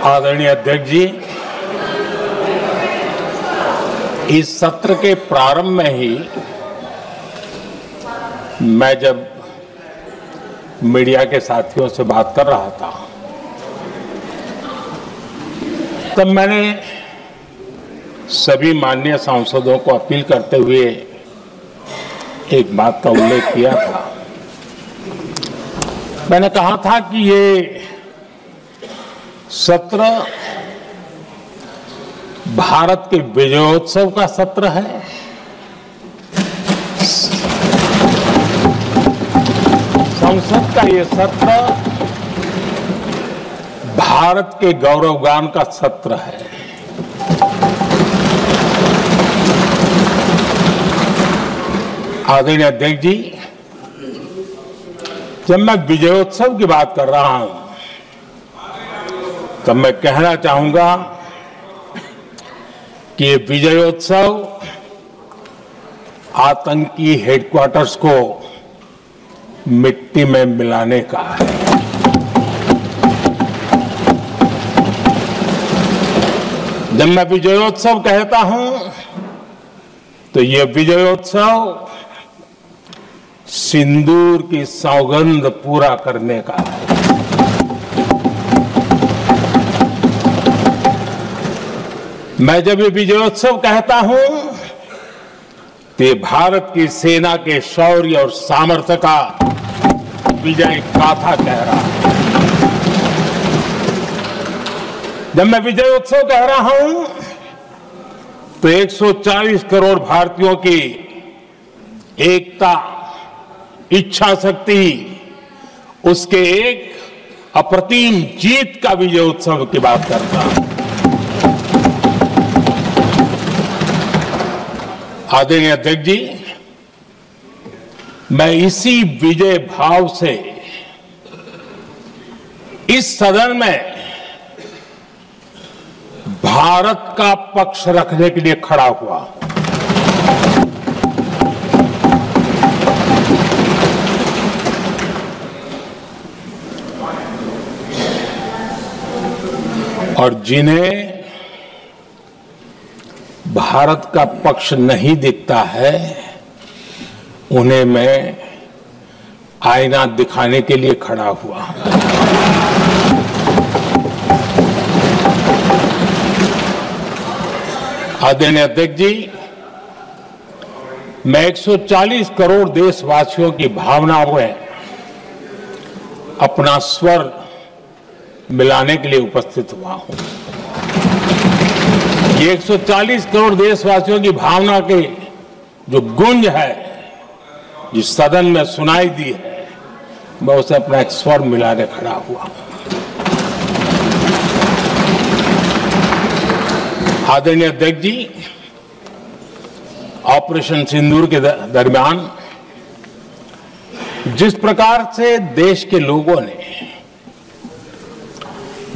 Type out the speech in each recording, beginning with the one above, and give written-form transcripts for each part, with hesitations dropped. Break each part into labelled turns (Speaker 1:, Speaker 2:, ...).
Speaker 1: आदरणीय अध्यक्ष जी, इस सत्र के प्रारंभ में ही मैं जब मीडिया के साथियों से बात कर रहा था तब मैंने सभी माननीय सांसदों को अपील करते हुए एक बात का उल्लेख किया था। मैंने कहा था कि ये सत्र भारत के विजयोत्सव का सत्र है। संसद का ये सत्र भारत के गौरवगान का सत्र है। आदरणीय अध्यक्ष जी, जब मैं विजयोत्सव की बात कर रहा हूं तब मैं कहना चाहूंगा कि ये विजयोत्सव आतंकी हेडक्वार्टर्स को मिट्टी में मिलाने का है। जब मैं विजयोत्सव कहता हूं तो ये विजयोत्सव सिंदूर की सौगंध पूरा करने का है। मैं जब ये विजयोत्सव कहता हूं तो ये भारत की सेना के शौर्य और सामर्थ्य का विजय गाथा कह रहा है। जब मैं विजयोत्सव कह रहा हूं तो 140 करोड़ भारतीयों की एकता, इच्छा शक्ति, उसके एक अप्रतिम जीत का विजयोत्सव की बात करता हूं। आदरणीय अध्यक्ष जी, मैं इसी विजय भाव से इस सदन में भारत का पक्ष रखने के लिए खड़ा हुआ। और जिन्हें भारत का पक्ष नहीं दिखता है उन्हें मैं आईना दिखाने के लिए खड़ा हुआ। आदरणीय अध्यक्ष जी, मैं 140 करोड़ देशवासियों की भावनाओं में अपना स्वर मिलाने के लिए उपस्थित हुआ हूं। ये 140 करोड़ देशवासियों की भावना के जो गूंज है, जिस सदन में सुनाई दी है, मैं उसे अपना एक स्वर मिलाने खड़ा हुआ। आदरणीय अध्यक्ष जी, ऑपरेशन सिंदूर के दरमियान जिस प्रकार से देश के लोगों ने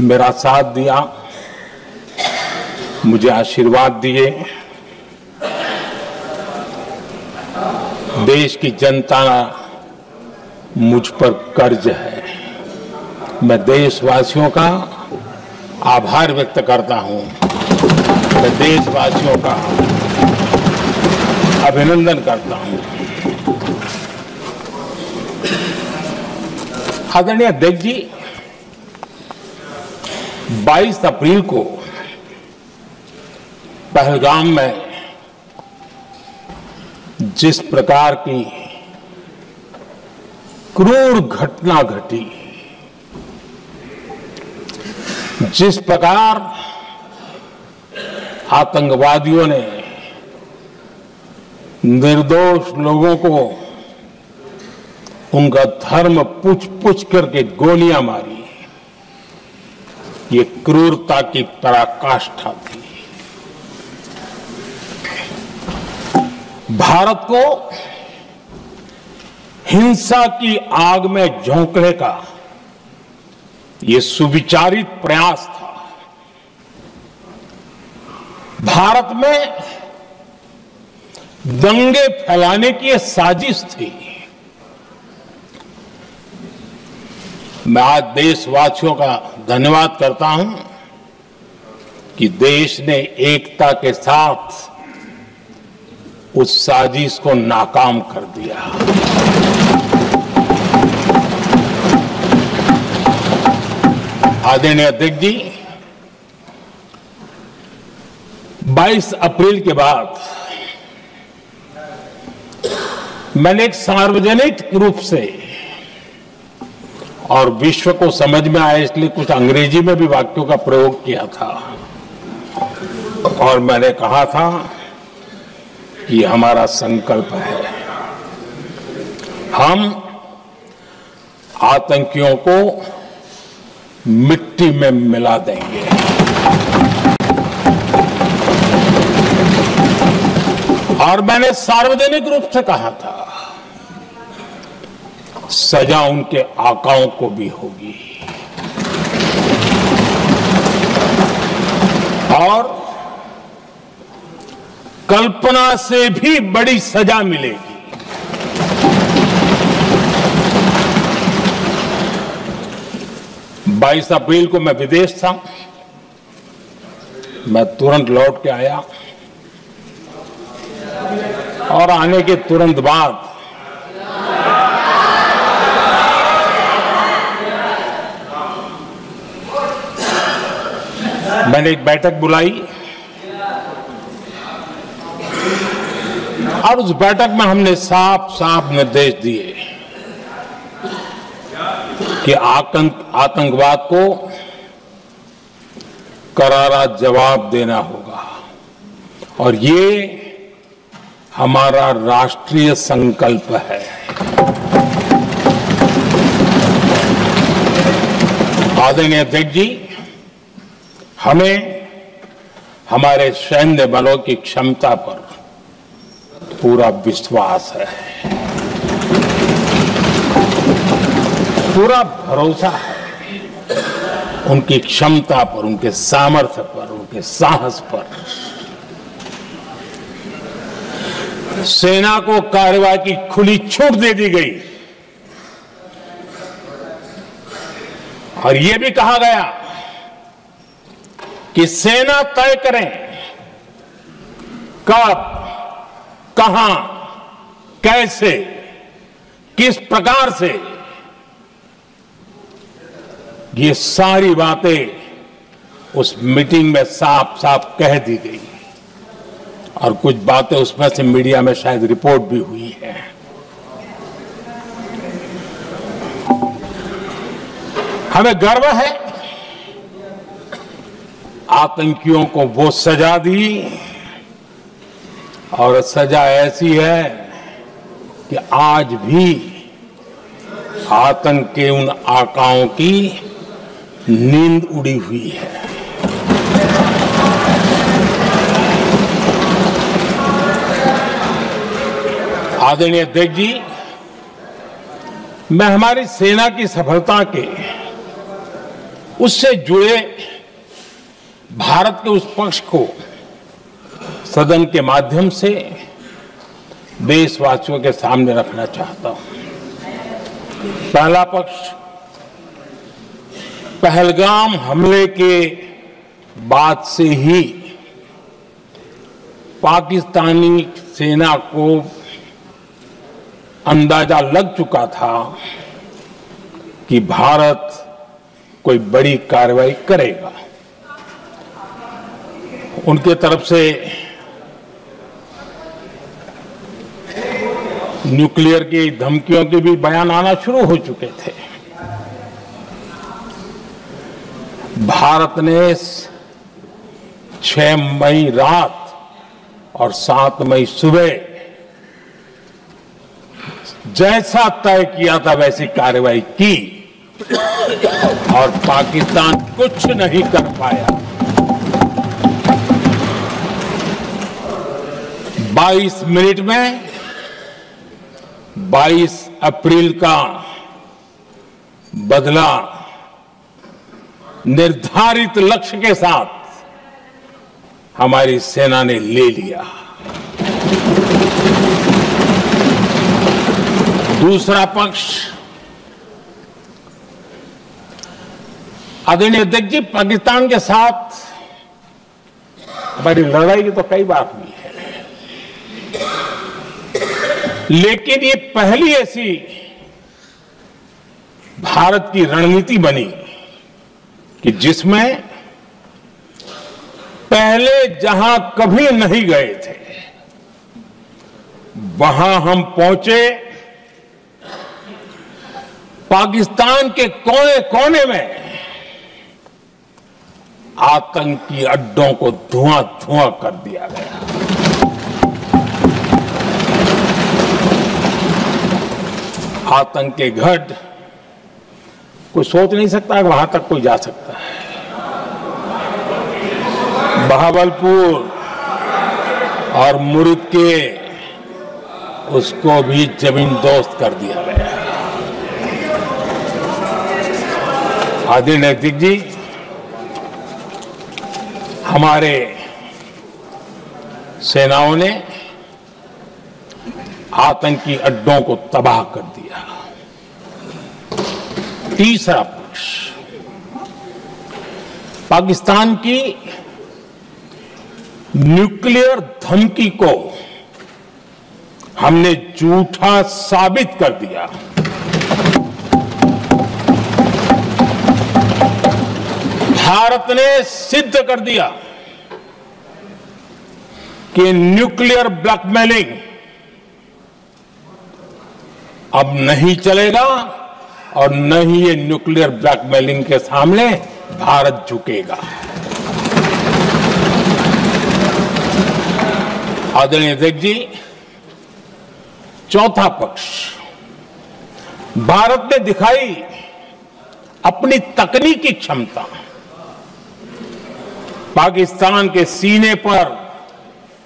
Speaker 1: मेरा साथ दिया, मुझे आशीर्वाद दिए, देश की जनता मुझ पर कर्ज है। मैं देशवासियों का आभार व्यक्त करता हूं। मैं देशवासियों का अभिनंदन करता हूं। आदरणीय अध्यक्ष जी, 22 अप्रैल को पहलगाम में जिस प्रकार की क्रूर घटना घटी, जिस प्रकार आतंकवादियों ने निर्दोष लोगों को उनका धर्म पूछ पूछ करके गोलियां मारी, ये क्रूरता की पराकाष्ठा थी। भारत को हिंसा की आग में झोंकने का ये सुविचारित प्रयास था। भारत में दंगे फैलाने की ये साजिश थी। मैं आज देशवासियों का धन्यवाद करता हूं कि देश ने एकता के साथ उस साजिश को नाकाम कर दिया। आदरणीय अध्यक्ष जी, 22 अप्रैल के बाद मैंने एक सार्वजनिक रूप से और विश्व को समझ में आए इसलिए कुछ अंग्रेजी में भी वाक्यों का प्रयोग किया था और मैंने कहा था कि हमारा संकल्प है, हम आतंकियों को मिट्टी में मिला देंगे। और मैंने सार्वजनिक रूप से कहा था, सजा उनके आकाओं को भी होगी और कल्पना से भी बड़ी सजा मिलेगी। बाईस अप्रैल को मैं विदेश था, मैं तुरंत लौट के आया और आने के तुरंत बाद मैंने एक बैठक बुलाई और उस बैठक में हमने साफ साफ निर्देश दिए कि आतंकवाद को करारा जवाब देना होगा और ये हमारा राष्ट्रीय संकल्प है। आदरणीय अध्यक्ष जी, हमें हमारे सैन्य बलों की क्षमता पर पूरा विश्वास है, पूरा भरोसा है उनकी क्षमता पर, उनके सामर्थ्य पर, उनके साहस पर। सेना को कार्रवाई की खुली छूट दे दी गई और यह भी कहा गया कि सेना तय करें कब, कहां, कैसे, किस प्रकार से। ये सारी बातें उस मीटिंग में साफ साफ कह दी गई और कुछ बातें उसमें से मीडिया में शायद रिपोर्ट भी हुई है। हमें गर्व है आतंकियों को वो सजा दी और सजा ऐसी है कि आज भी आतंक के उन आकाओं की नींद उड़ी हुई है। आदरणीय अध्यक्ष जी, मैं हमारी सेना की सफलता के उससे जुड़े भारत के उस पक्ष को सदन के माध्यम से देशवासियों के सामने रखना चाहता हूं। पहला पक्ष, पहलगाम हमले के बाद से ही पाकिस्तानी सेना को अंदाजा लग चुका था कि भारत कोई बड़ी कार्रवाई करेगा। उनके तरफ से न्यूक्लियर की धमकियों के भी बयान आना शुरू हो चुके थे। भारत ने 6 मई रात और 7 मई सुबह जैसा तय किया था वैसी कार्रवाई की और पाकिस्तान कुछ नहीं कर पाया। 22 मिनट में 22 अप्रैल का बदला निर्धारित लक्ष्य के साथ हमारी सेना ने ले लिया। दूसरा पक्ष, आदरणीय अध्यक्ष जी, पाकिस्तान के साथ हमारी लड़ाई तो कई बार हुई है, लेकिन ये पहली ऐसी भारत की रणनीति बनी कि जिसमें पहले जहां कभी नहीं गए थे वहां हम पहुंचे, पाकिस्तान के कोने कोने में आतंकी अड्डों को धुआं धुआं कर दिया गया। आतंक के गढ़ कोई सोच नहीं सकता कि वहां तक कोई जा सकता है। बहावलपुर और मुर्गे उसको भी जमीन दोस्त कर दिया गया। आदरणीय अध्यक्ष जी, हमारे सेनाओं ने आतंकी अड्डों को तबाह कर दिया। तीसरा पक्ष, पाकिस्तान की न्यूक्लियर धमकी को हमने झूठा साबित कर दिया। भारत ने सिद्ध कर दिया कि न्यूक्लियर ब्लैकमेलिंग अब नहीं चलेगा और न ही ये न्यूक्लियर ब्लैकमेलिंग के सामने भारत झुकेगा। आदरणीय अध्यक्ष जी, चौथा पक्ष, भारत ने दिखाई अपनी तकनीकी क्षमता। पाकिस्तान के सीने पर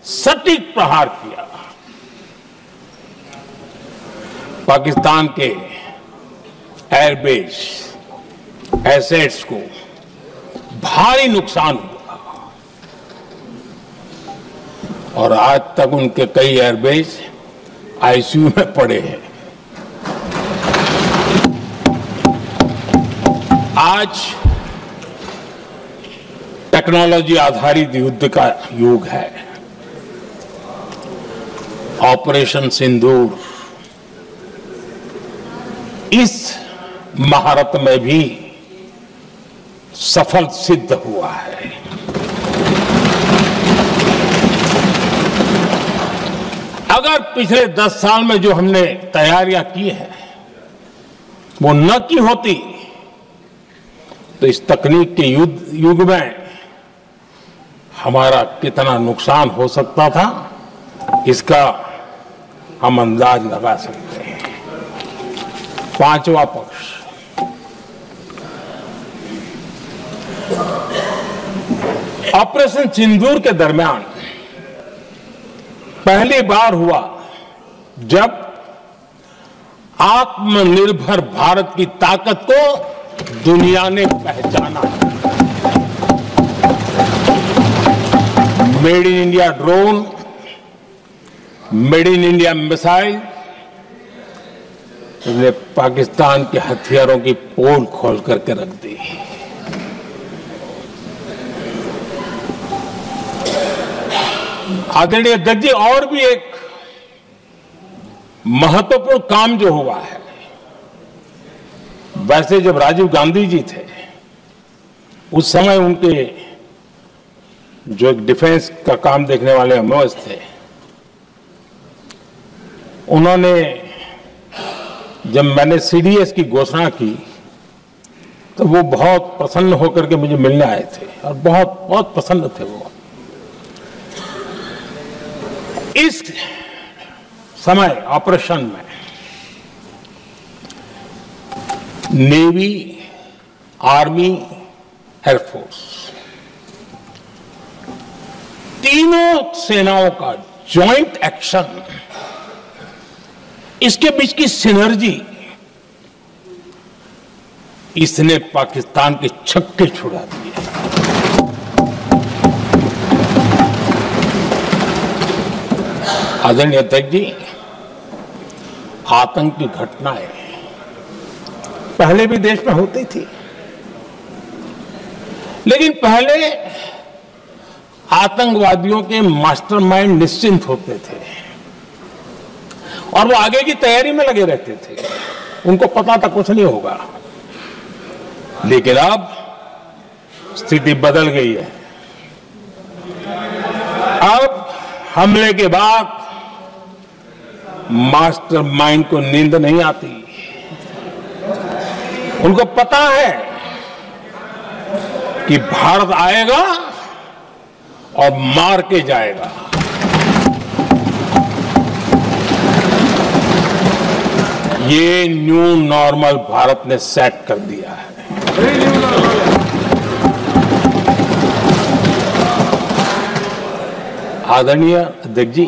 Speaker 1: सटीक प्रहार किया। पाकिस्तान के एयरबेस एसेट्स को भारी नुकसान हुआ और आज तक उनके कई एयरबेस आईसीयू में पड़े हैं। आज टेक्नोलॉजी आधारित युद्ध का युग है। ऑपरेशन सिंदूर इस महारत में भी सफल सिद्ध हुआ है। अगर पिछले 10 साल में जो हमने तैयारियां की हैं वो न की होती तो इस तकनीक के युग में हमारा कितना नुकसान हो सकता था, इसका हम अंदाज लगा सकते हैं। पांचवा पक्ष, ऑपरेशन सिंदूर के दरमियान पहली बार हुआ जब आत्मनिर्भर भारत की ताकत को दुनिया ने पहचाना। Made in India drone, made in India missile ने पाकिस्तान के हथियारों की पोल खोल करके रख दी। आदरणीय अध्यक्ष जी, और भी एक महत्वपूर्ण काम जो हुआ है, वैसे जब राजीव गांधी जी थे उस समय उनके जो एक डिफेंस का काम देखने वाले एमओएस थे, उन्होंने जब मैंने सीडीएस की घोषणा की तो वो बहुत प्रसन्न होकर के मुझे मिलने आए थे और बहुत बहुत प्रसन्न थे वो। इस समय ऑपरेशन में नेवी, आर्मी, एयरफोर्स तीनों सेनाओं का जॉइंट एक्शन, इसके बीच की सिनर्जी, इसने पाकिस्तान के छक्के छुड़ा दिए। आदरणीय अध्यक्ष जी, आतंक की घटनाएं पहले भी देश में होती थी, लेकिन पहले आतंकवादियों के मास्टरमाइंड निश्चिंत होते थे और वो आगे की तैयारी में लगे रहते थे। उनको पता था कुछ नहीं होगा। लेकिन अब स्थिति बदल गई है। अब हमले के बाद मास्टरमाइंड को नींद नहीं आती। उनको पता है कि भारत आएगा और मार के जाएगा। ये न्यू नॉर्मल भारत ने सेट कर दिया है। आदरणीय अध्यक्ष जी,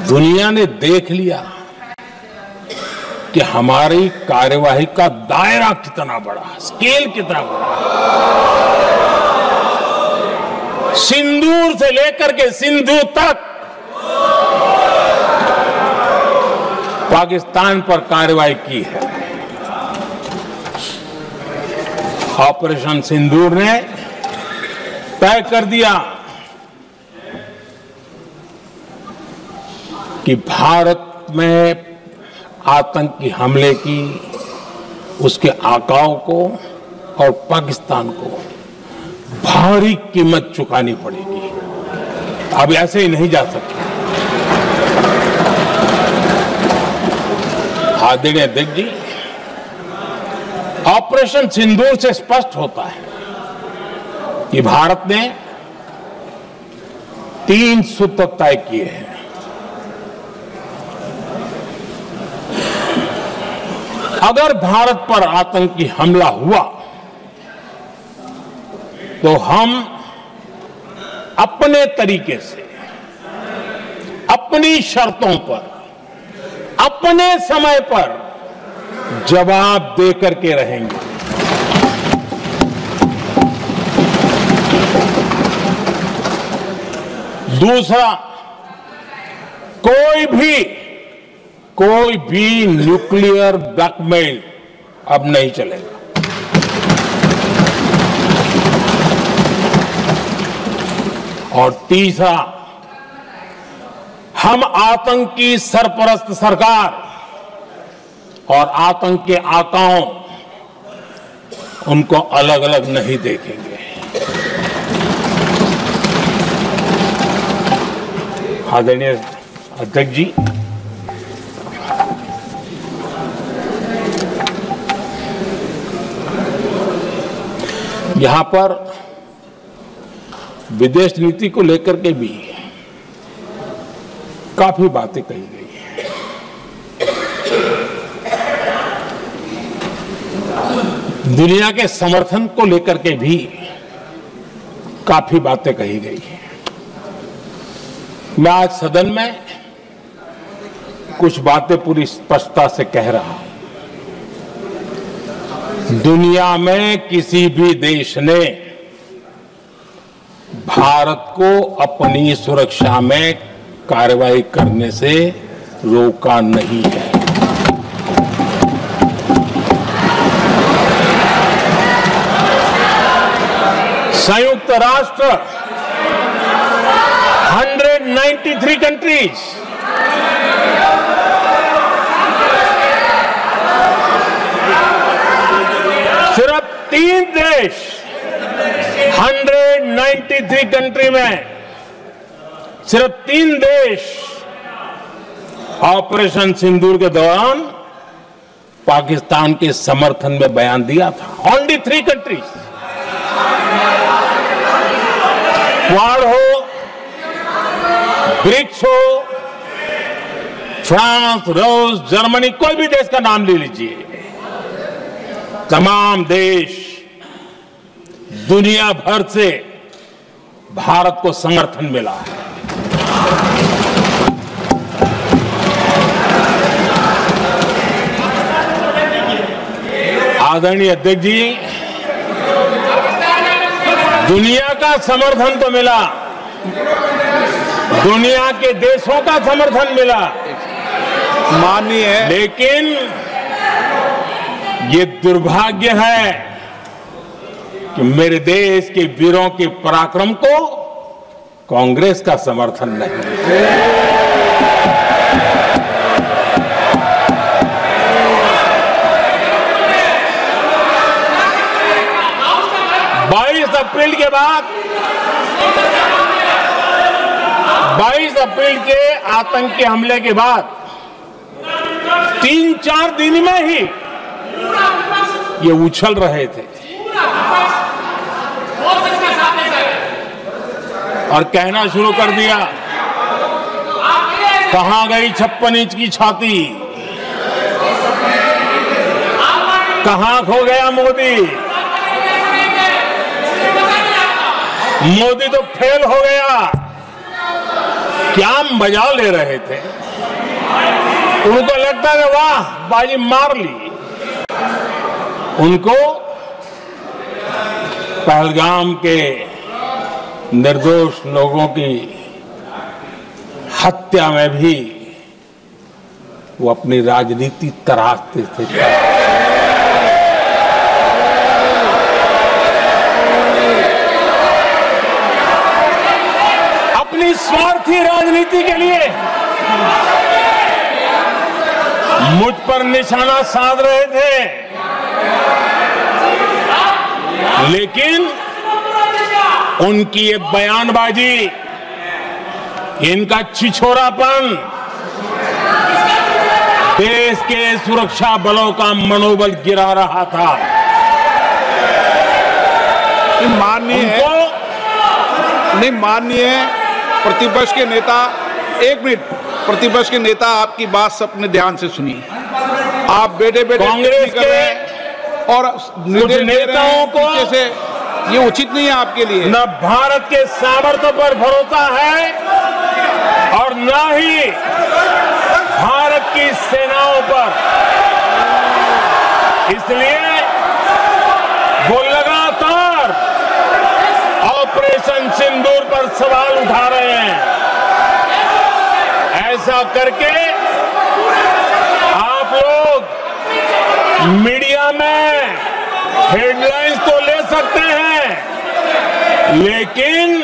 Speaker 1: दुनिया ने देख लिया कि हमारी कार्यवाही का दायरा कितना बड़ा, स्केल कितना बड़ा। सिंदूर से लेकर के सिंधु तक पाकिस्तान पर कार्रवाई की है। ऑपरेशन सिंदूर ने तय कर दिया कि भारत में आतंकी हमले की उसके आकाओं को और पाकिस्तान को भारी कीमत चुकानी पड़ेगी। अब ऐसे ही नहीं जा सकते। आदरणीय अध्यक्ष जी, ऑपरेशन सिंदूर से स्पष्ट होता है कि भारत ने 3 सूत्र तय किए हैं। अगर भारत पर आतंकी हमला हुआ तो हम अपने तरीके से, अपनी शर्तों पर, अपने समय पर जवाब दे करके रहेंगे। दूसरा, कोई भी न्यूक्लियर ब्लैकमेल अब नहीं चलेगा। और तीसरा, हम आतंकी सरपरस्त सरकार और आतंक के आकाओं उनको अलग अलग नहीं देखेंगे। आदरणीय अध्यक्ष जी, यहां पर विदेश नीति को लेकर के भी काफी बातें कही गई हैं। दुनिया के समर्थन को लेकर के भी काफी बातें कही गई हैं। मैं आज सदन में कुछ बातें पूरी स्पष्टता से कह रहा हूं। दुनिया में किसी भी देश ने भारत को अपनी सुरक्षा में कार्रवाई करने से रोका नहीं है। संयुक्त राष्ट्र 193 कंट्रीज, सिर्फ 3 देश 193 कंट्री में सिर्फ 3 देश ऑपरेशन सिंदूर के दौरान पाकिस्तान के समर्थन में बयान दिया था। Only 3 countries. क्वाड हो, ब्रिक्स हो, फ्रांस, रूस, जर्मनी, कोई भी देश का नाम ले लीजिए, तमाम देश दुनिया भर से भारत को समर्थन मिला है। आदरणीय अध्यक्ष जी, दुनिया का समर्थन तो मिला, दुनिया के देशों का समर्थन मिला, माननीय है, लेकिन ये दुर्भाग्य है कि मेरे देश के वीरों के पराक्रम को कांग्रेस का समर्थन नहीं। 22 अप्रैल के बाद 22 अप्रैल के आतंकी हमले के बाद 3-4 दिन में ही ये उछल रहे थे और कहना शुरू कर दिया, कहां गई 56 इंच की छाती, कहां खो गया मोदी, मोदी तो फेल हो गया। क्या मजा ले रहे थे, उनको लगता है वाह बाजी मार ली। उनको पहलगाम के निर्दोष लोगों की हत्या में भी वो अपनी राजनीति तराशते थे। अपनी स्वार्थी राजनीति के लिए मुझ पर निशाना साध रहे थे, लेकिन उनकी ये बयानबाजी, इनका छिछोरापन देश के सुरक्षा बलों का मनोबल गिरा रहा था।
Speaker 2: माननीय प्रतिपक्ष के नेता, एक मिनट, प्रतिपक्ष के नेता आपकी बात अपने ध्यान से सुनिए। आप बेटे
Speaker 1: कांग्रेस के
Speaker 2: और
Speaker 1: कुछ नेताओं को
Speaker 2: से ये उचित नहीं है आपके लिए।
Speaker 1: न भारत के सामर्थ्य पर भरोसा है और न ही भारत की सेनाओं पर, इसलिए वो लगातार ऑपरेशन सिंदूर पर सवाल उठा रहे हैं। ऐसा करके आप लोग मीडिया में हेडलाइंस तो ले सकते हैं, लेकिन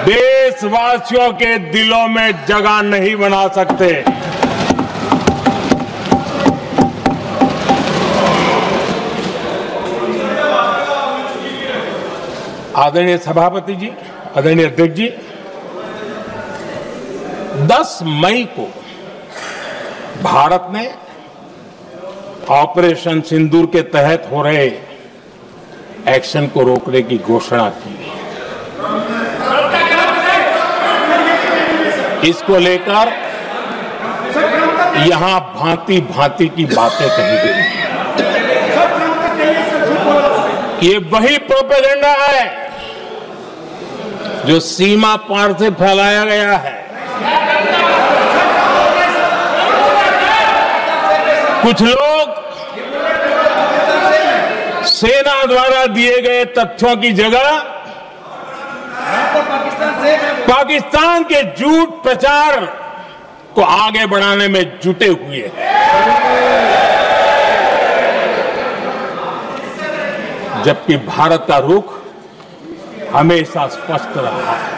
Speaker 1: देशवासियों के दिलों में जगह नहीं बना सकते। आदरणीय सभापति जी, आदरणीय अध्यक्ष जी, 10 मई को भारत ने ऑपरेशन सिंदूर के तहत हो रहे एक्शन को रोकने की घोषणा की। इसको लेकर यहां भांति भांति की बातें कही गई। ये वही प्रोपेगेंडा है जो सीमा पार से फैलाया गया है। कुछ लोग सेना द्वारा दिए गए तथ्यों की जगह पाकिस्तान के झूठ प्रचार को आगे बढ़ाने में जुटे हुए हैं। जबकि भारत का रुख हमेशा स्पष्ट रहा है।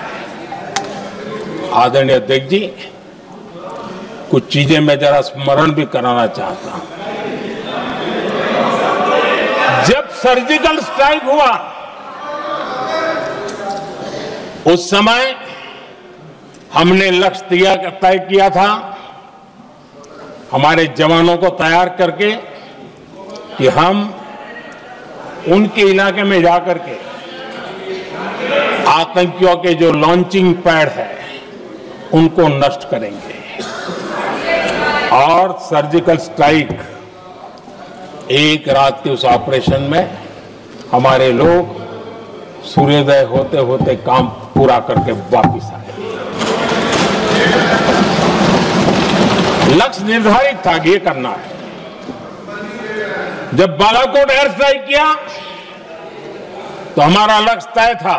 Speaker 1: आदरणीय अध्यक्ष जी, कुछ चीजें मैं जरा स्मरण भी कराना चाहता हूं। जब सर्जिकल स्ट्राइक हुआ, उस समय हमने लक्ष्य तय किया था, हमारे जवानों को तैयार करके कि हम उनके इलाके में जाकर के आतंकियों के जो लॉन्चिंग पैड है उनको नष्ट करेंगे। और सर्जिकल स्ट्राइक, एक रात के उस ऑपरेशन में हमारे लोग सूर्योदय होते होते काम पूरा करके वापस आए। लक्ष्य निर्धारित था कि ये करना है। जब बालाकोट एयर स्ट्राइक किया तो हमारा लक्ष्य तय था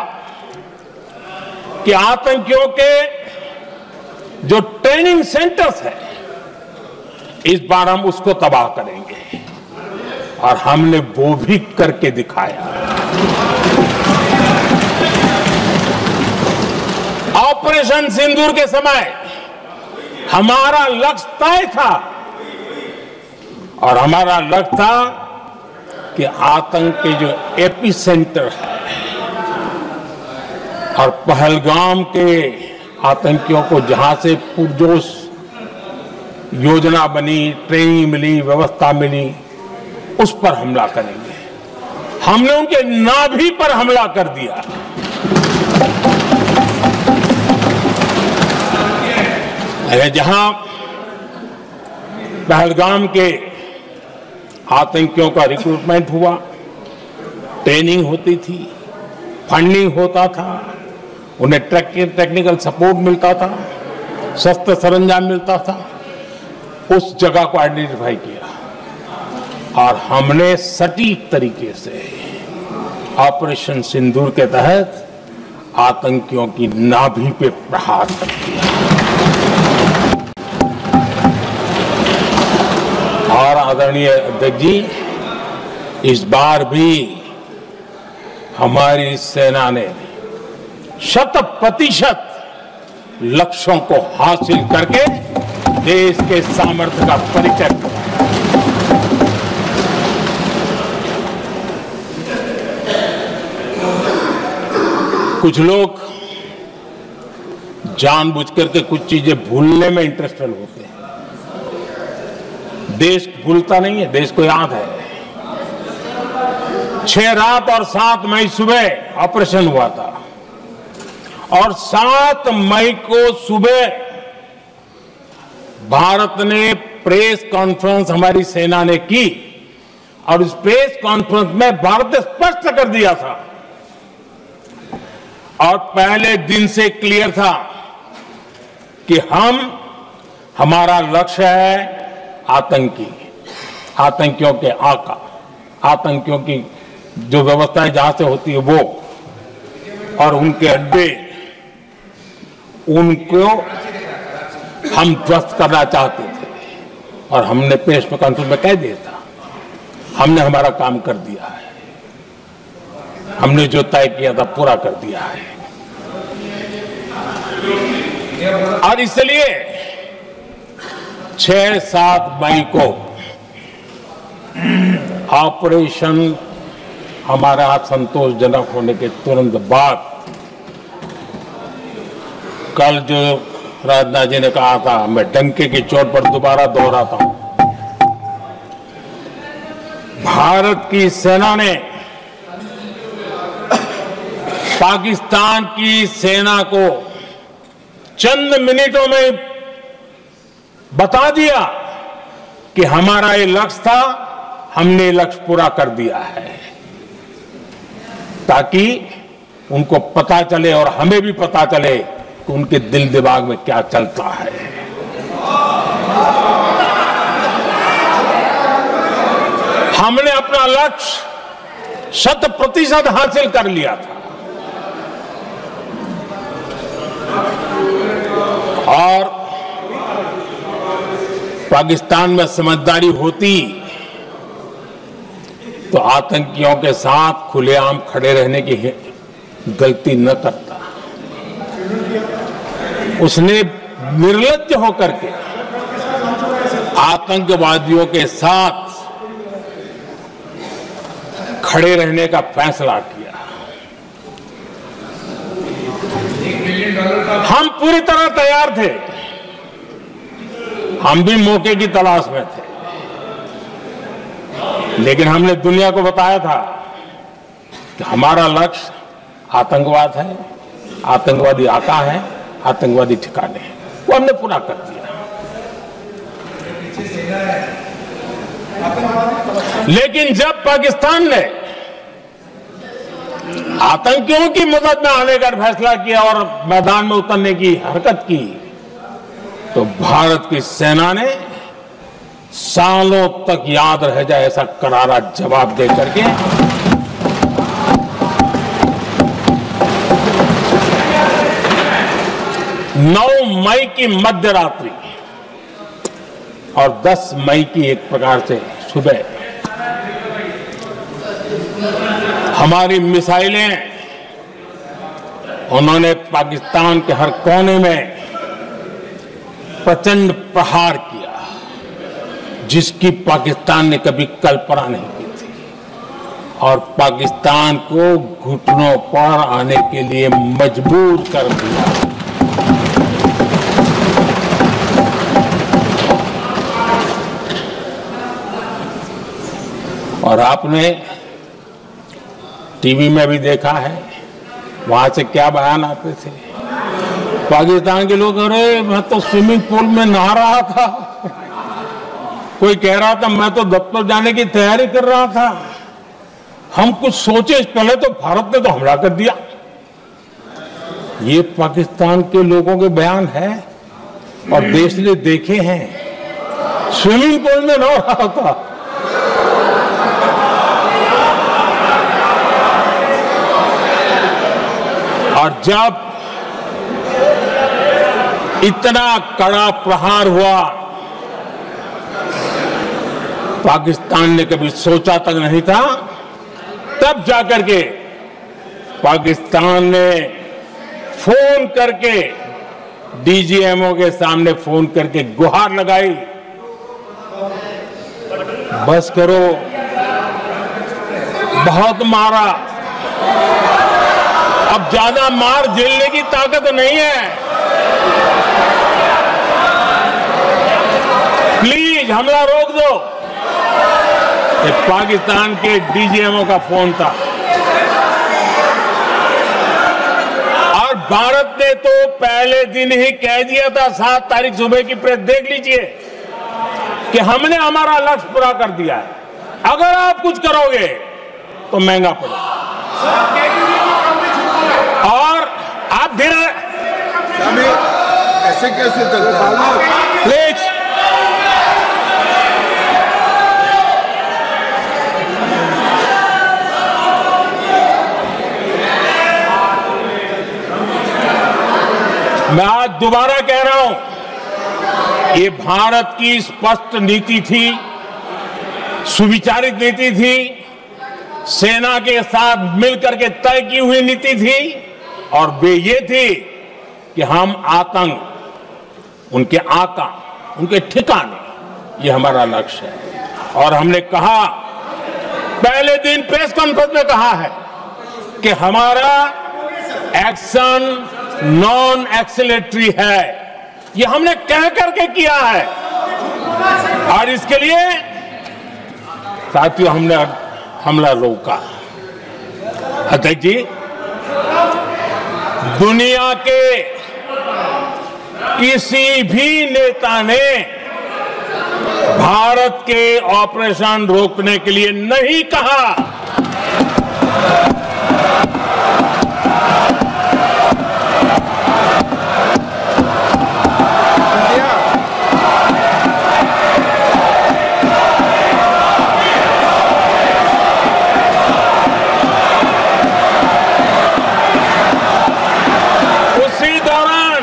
Speaker 1: कि आतंकियों के जो ट्रेनिंग सेंटर्स है, इस बार हम उसको तबाह करेंगे, और हमने वो भी करके दिखाया। ऑपरेशन सिंदूर के समय हमारा लक्ष्य तय था और हमारा लक्ष्य था कि आतंक के जो एपी सेंटर है और पहलगाम के आतंकियों को जहां से पुरजोश योजना बनी, ट्रेनिंग मिली, व्यवस्था मिली, उस पर हमला करेंगे। हमने उनके नाभि पर हमला कर दिया। जहां पहलगाम के आतंकियों का रिक्रूटमेंट हुआ, ट्रेनिंग होती थी, फंडिंग होता था, उन्हें टेक्निकल सपोर्ट मिलता था, शस्त्र सरंजाम मिलता था, उस जगह को आइडेंटिफाई किया और हमने सटीक तरीके से ऑपरेशन सिंदूर के तहत आतंकियों की नाभि पे प्रहार कर दिया। और आदरणीय अध्यक्ष जी, इस बार भी हमारी सेना ने 100% लक्ष्यों को हासिल करके देश के सामर्थ्य का परिचय दिया। कुछ लोग जानबूझ करके कुछ चीजें भूलने में इंटरेस्टेड होते हैं। देश भूलता नहीं है, देश को याद है। 6 रात और 7 मई सुबह ऑपरेशन हुआ था और 7 मई को सुबह भारत ने प्रेस कॉन्फ्रेंस हमारी सेना ने की और इस प्रेस कॉन्फ्रेंस में भारत ने स्पष्ट कर दिया था और पहले दिन से क्लियर था कि हमारा लक्ष्य है आतंकियों के आका, आतंकियों की जो व्यवस्थाएं जहां से होती है वो और उनके अड्डे, उनको हम ध्वस्त करना चाहते थे और हमने प्रेस कॉन्फ्रेंस में कह दिया था, हमने हमारा काम कर दिया है, हमने जो तय किया था पूरा कर दिया है। और इसलिए 6-7 मई को ऑपरेशन हमारा संतोषजनक होने के तुरंत बाद कल जो राजनाथ जी ने कहा था, मैं डंके की चोट पर दोबारा दोहराता हूं, भारत की सेना ने पाकिस्तान की सेना को चंद मिनटों में बता दिया कि हमारा ये लक्ष्य था, हमने लक्ष्य पूरा कर दिया है, ताकि उनको पता चले और हमें भी पता चले कि उनके दिल दिमाग में क्या चलता है। हमने अपना लक्ष्य 100% हासिल कर लिया था और पाकिस्तान में समझदारी होती तो आतंकियों के साथ खुलेआम खड़े रहने की गलती न करता। उसने निर्लज्ज होकर के आतंकवादियों के साथ खड़े रहने का फैसला किया। हम पूरी तरह तैयार थे, हम भी मौके की तलाश में थे, लेकिन हमने दुनिया को बताया था कि हमारा लक्ष्य आतंकवाद है, आतंकवादी आका है, आतंकवादी ठिकाने हैं, वो हमने पूरा कर दिया। लेकिन जब पाकिस्तान ने आतंकियों की मदद में आने का फैसला किया और मैदान में उतरने की हरकत की, तो भारत की सेना ने सालों तक याद रह जाए ऐसा करारा जवाब दे करके 9 मई की मध्य रात्रि और 10 मई की एक प्रकार से सुबह हमारी मिसाइलें उन्होंने पाकिस्तान के हर कोने में प्रचंड प्रहार किया, जिसकी पाकिस्तान ने कभी कल्पना नहीं की थी, और पाकिस्तान को घुटनों पर आने के लिए मजबूर कर दिया। और आपने टीवी में भी देखा है, वहां से क्या बयान आते थे। पाकिस्तान के लोग, अरे मैं तो स्विमिंग पूल में नहा रहा था, कोई कह रहा था मैं तो दफ्तर जाने की तैयारी कर रहा था, हम कुछ सोचे इस पहले तो भारत ने तो हमला कर दिया। ये पाकिस्तान के लोगों के बयान है और देश ने देखे हैं। स्विमिंग पूल में नहा रहा था। और जब इतना कड़ा प्रहार हुआ, पाकिस्तान ने कभी सोचा तक नहीं था, तब जाकर के पाकिस्तान ने फोन करके डीजीएमओ के सामने फोन करके गुहार लगाई, बस करो, बहुत मारा, अब ज्यादा मार झेलने की ताकत नहीं है, प्लीज हमला रोक दो। ये पाकिस्तान के डीजीएमओ का फोन था। और भारत ने तो पहले दिन ही कह दिया था, 7 तारीख सुबह की प्रेस देख लीजिए, कि हमने हमारा लक्ष्य पूरा कर दिया है, अगर आप कुछ करोगे तो महंगा पड़ेगा। और आप फिर
Speaker 3: ऐसे कैसे चलता है?
Speaker 1: प्लीज मैं आज दोबारा कह रहा हूं, ये भारत की स्पष्ट नीति थी, सुविचारित नीति थी, सेना के साथ मिलकर के तय की हुई नीति थी, और वे ये थी कि हम आतंक, उनके आका, उनके ठिकाने, ये हमारा लक्ष्य है। और हमने कहा, पहले दिन प्रेस कॉन्फ्रेंस में कहा है कि हमारा एक्शन नॉन एक्सेलेटरी है, ये हमने कह करके किया है। और इसके लिए साथियों हमने हमला रोका। अध्यक्ष जी, दुनिया के किसी भी नेता ने भारत के ऑपरेशन रोकने के लिए नहीं कहा। उसी दौरान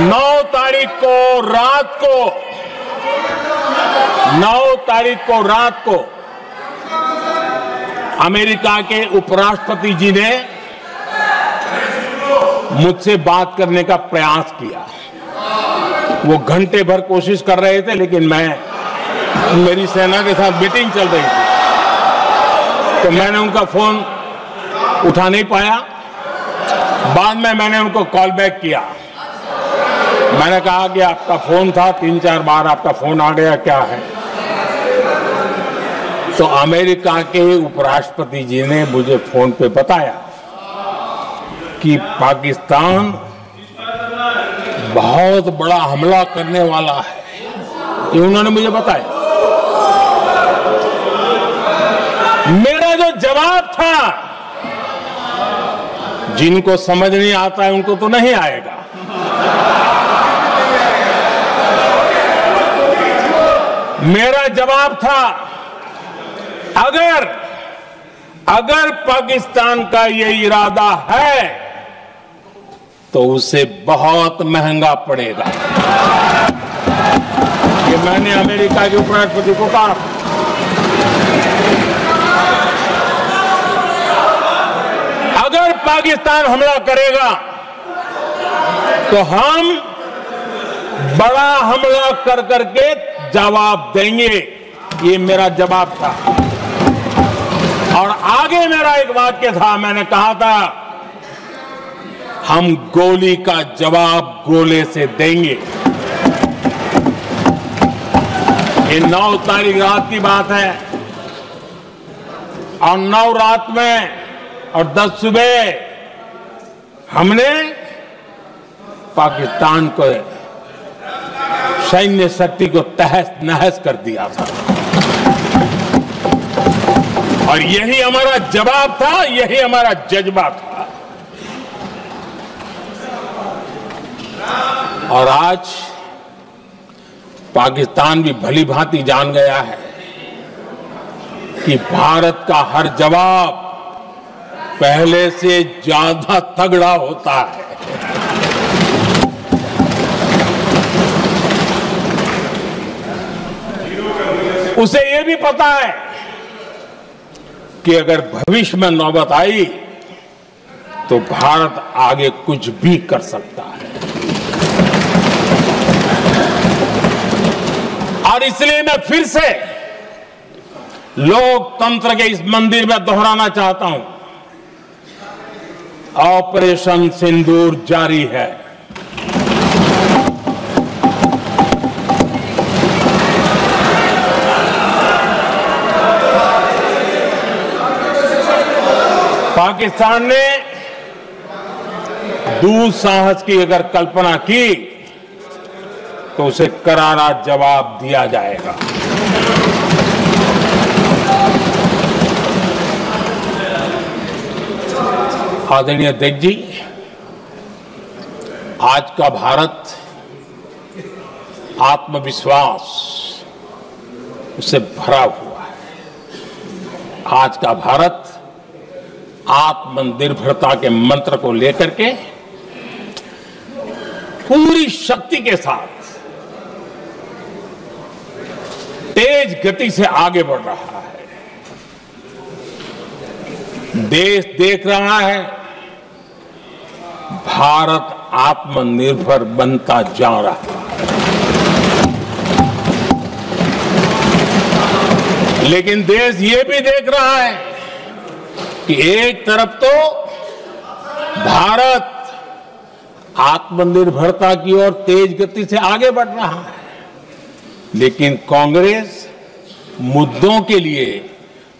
Speaker 1: 9 तारीख को रात को अमेरिका के उपराष्ट्रपति जी ने मुझसे बात करने का प्रयास किया। वो घंटे भर कोशिश कर रहे थे, लेकिन मेरी सेना के साथ मीटिंग चल रही थी, तो मैंने उनका फोन उठा नहीं पाया। बाद में मैंने उनको कॉल बैक किया। मैंने कहा कि आपका फोन था, 3-4 बार आपका फोन आ गया, क्या है? तो अमेरिका के उपराष्ट्रपति जी ने मुझे फोन पे बताया कि पाकिस्तान बहुत बड़ा हमला करने वाला है, ये उन्होंने मुझे बताया। मेरा जो जवाब था, जिनको समझ नहीं आता है उनको तो नहीं आएगा, मेरा जवाब था, अगर पाकिस्तान का ये इरादा है तो उसे बहुत महंगा पड़ेगा। ये मैंने अमेरिका के उपराष्ट्रपति को कहा। अगर पाकिस्तान हमला करेगा तो हम बड़ा हमला कर करके जवाब देंगे, ये मेरा जवाब था। और आगे मेरा एक वाक्य था, मैंने कहा था हम गोली का जवाब गोले से देंगे। ये 9 तारीख रात की बात है और 9 रात में और 10 सुबह हमने पाकिस्तान को सैन्य शक्ति को तहस नहस कर दिया था और यही हमारा जवाब था, यही हमारा जज्बा था। और आज पाकिस्तान भी भली भांति जान गया है कि भारत का हर जवाब पहले से ज्यादा तगड़ा होता है। उसे यह भी पता है कि अगर भविष्य में नौबत आई तो भारत आगे कुछ भी कर सकता है। और इसलिए मैं फिर से लोकतंत्र के इस मंदिर में दोहराना चाहता हूं, ऑपरेशन सिंदूर जारी है। पाकिस्तान ने दुस्साहस की अगर कल्पना की तो उसे करारा जवाब दिया जाएगा। आदरणीय अध्यक्ष जी, आज का भारत आत्मविश्वास उससे भरा हुआ है। आज का भारत आत्मनिर्भरता के मंत्र को लेकर के पूरी शक्ति के साथ तेज गति से आगे बढ़ रहा है। देश देख रहा है भारत आत्मनिर्भर बनता जा रहा है, लेकिन देश ये भी देख रहा है कि एक तरफ तो भारत आत्मनिर्भरता की ओर तेज गति से आगे बढ़ रहा है, लेकिन कांग्रेस मुद्दों के लिए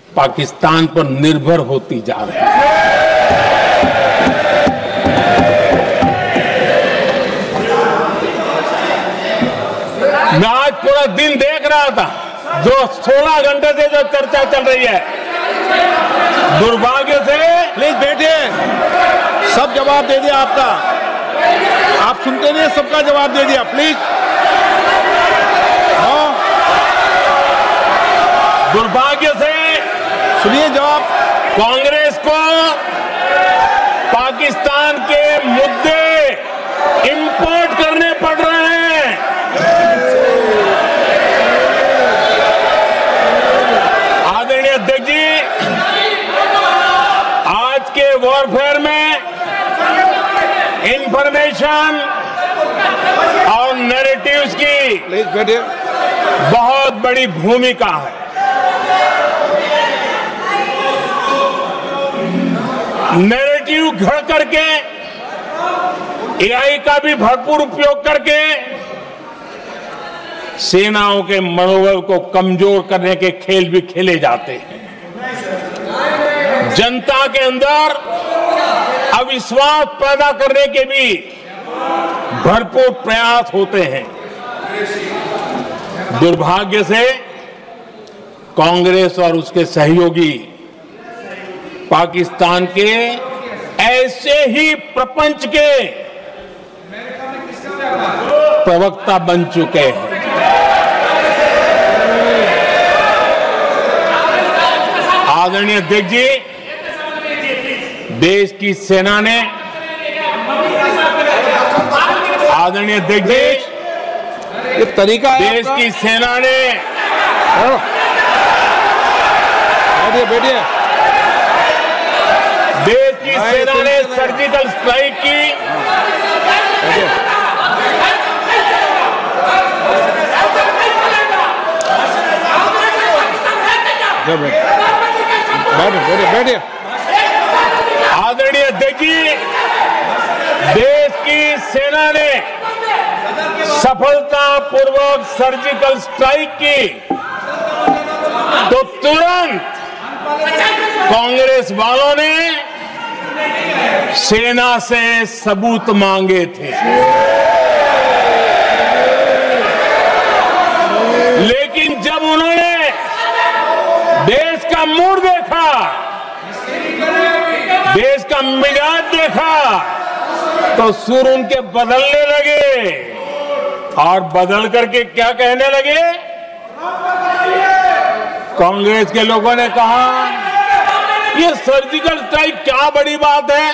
Speaker 1: पाकिस्तान पर निर्भर होती जा रही है। मैं आज पूरा दिन देख रहा था, जो 16 घंटे से जो चर्चा चल रही है, दुर्भाग्य से।
Speaker 2: प्लीज बैठिए, सब जवाब दे दिया आपका, आप सुनते नहीं, सबका जवाब दे दिया। प्लीज
Speaker 1: दुर्भाग्य से
Speaker 2: सुनिए जवाब।
Speaker 1: कांग्रेस को पाकिस्तान के मुद्दे इंपोर्ट करने पड़ रहे हैं। आदरणीय अध्यक्ष जी, आज के वॉरफेयर में इंफॉर्मेशन और नैरेटिव्स की
Speaker 2: प्लीज बैठिए,
Speaker 1: बहुत बड़ी भूमिका है। नैरेटिव घड़ करके, एआई का भी भरपूर उपयोग करके सेनाओं के मनोबल को कमजोर करने के खेल भी खेले जाते हैं। जनता के अंदर अविश्वास पैदा करने के भी भरपूर प्रयास होते हैं। दुर्भाग्य से कांग्रेस और उसके सहयोगी पाकिस्तान के ऐसे ही प्रपंच के प्रवक्ता बन चुके हैं। आदरणीय अध्यक्ष जी, देश की सेना ने, आदरणीय अध्यक्ष जी,
Speaker 2: ये तरीका है
Speaker 1: देश की सेना ने
Speaker 2: बैठिए
Speaker 1: देश की सेना ने सर्जिकल स्ट्राइक की।
Speaker 2: बैठिए
Speaker 1: आदरणीय अध्यक्ष जी, देश की सेना ने सफलतापूर्वक सर्जिकल स्ट्राइक की तो तुरंत कांग्रेस वालों ने सेना से सबूत मांगे थे, लेकिन जब उन्होंने देश का मूड देखा, देश का मिजाज देखा, तो सुर उनके बदलने लगे और बदल करके क्या कहने लगे। कांग्रेस के लोगों ने कहा ये सर्जिकल स्ट्राइक क्या बड़ी बात है,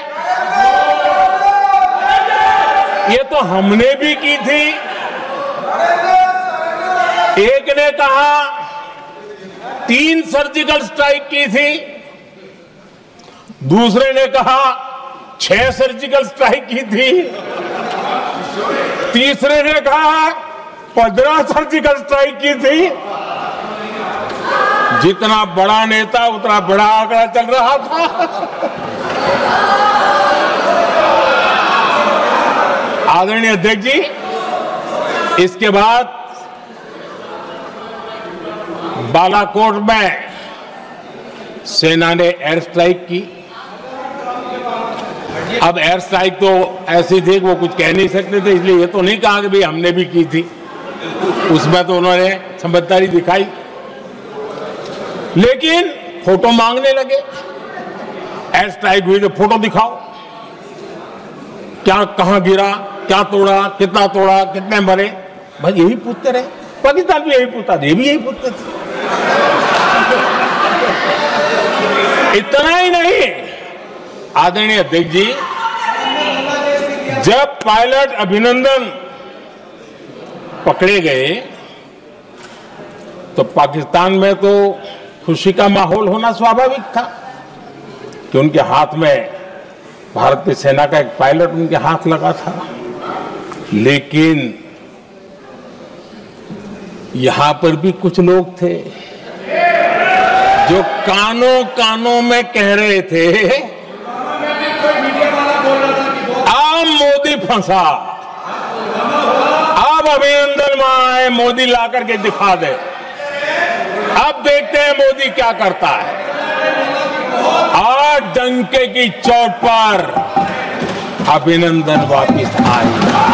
Speaker 1: ये तो हमने भी की थी। एक ने कहा 3 सर्जिकल स्ट्राइक की थी, दूसरे ने कहा 6 सर्जिकल स्ट्राइक की थी, तीसरे ने कहा 15 सर्जिकल स्ट्राइक की थी। जितना बड़ा नेता उतना बड़ा आंकड़ा चल रहा था। आदरणीय अध्यक्ष जी, इसके बाद बालाकोट में सेना ने एयर स्ट्राइक की। अब एयर स्ट्राइक तो ऐसी थी कि वो कुछ कह नहीं सकते थे, इसलिए ये तो नहीं कहा कि भाई हमने भी की थी। उसमें तो उन्होंने समझदारी दिखाई, लेकिन फोटो मांगने लगे। एयर स्ट्राइक हुई तो फोटो दिखाओ, क्या कहां गिरा, क्या तोड़ा, कितना तोड़ा, कितने मरे, बस यही पूछते रहे। पाकिस्तान भी यही पूछता था, ये भी यही पूछते थे। इतना ही नहीं, आदरणीय अध्यक्ष जी, जब पायलट अभिनंदन पकड़े गए तो पाकिस्तान में तो खुशी का माहौल होना स्वाभाविक था कि उनके हाथ में भारतीय सेना का एक पायलट उनके हाथ लगा था। लेकिन यहां पर भी कुछ लोग थे जो कानों कानों में कह रहे थे अब मोदी फंसा, अब अभिनंदन वहां आए, मोदी ला करके दिखा दे, अब देखते हैं मोदी क्या करता है। आज डंके की चोट पर अभिनंदन वापिस आएगा।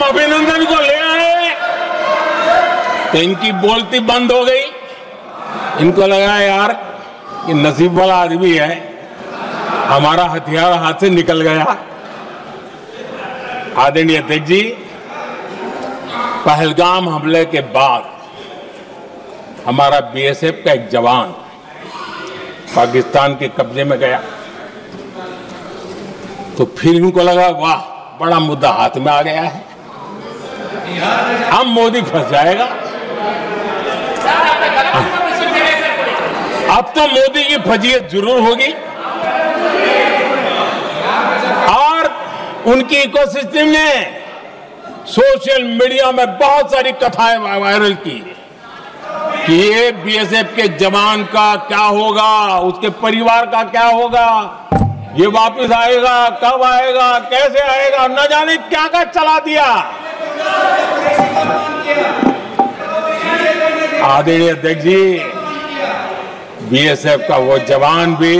Speaker 1: अभिनंदन को ले आए तो इनकी बोलती बंद हो गई। इनको लगा यार ये नसीब वाला आदमी है, हमारा हथियार हाथ से निकल गया। आदरणीय अध्यक्ष जी, पहलगाम हमले के बाद हमारा बीएसएफ का एक जवान पाकिस्तान के कब्जे में गया, तो फिर इनको लगा वाह बड़ा मुद्दा हाथ में आ गया है, हम मोदी फंस जाएगा। अब तो मोदी की फजीयत जरूर होगी। और उनकी इकोसिस्टम ने सोशल मीडिया में बहुत सारी कथाएं वायरल की कि ये बीएसएफ के जवान का क्या होगा, उसके परिवार का क्या होगा, ये वापस आएगा, कब आएगा, कैसे आएगा, न जाने क्या क्या चला दिया। आदरणीय अध्यक्ष जी, बीएसएफ का वो जवान भी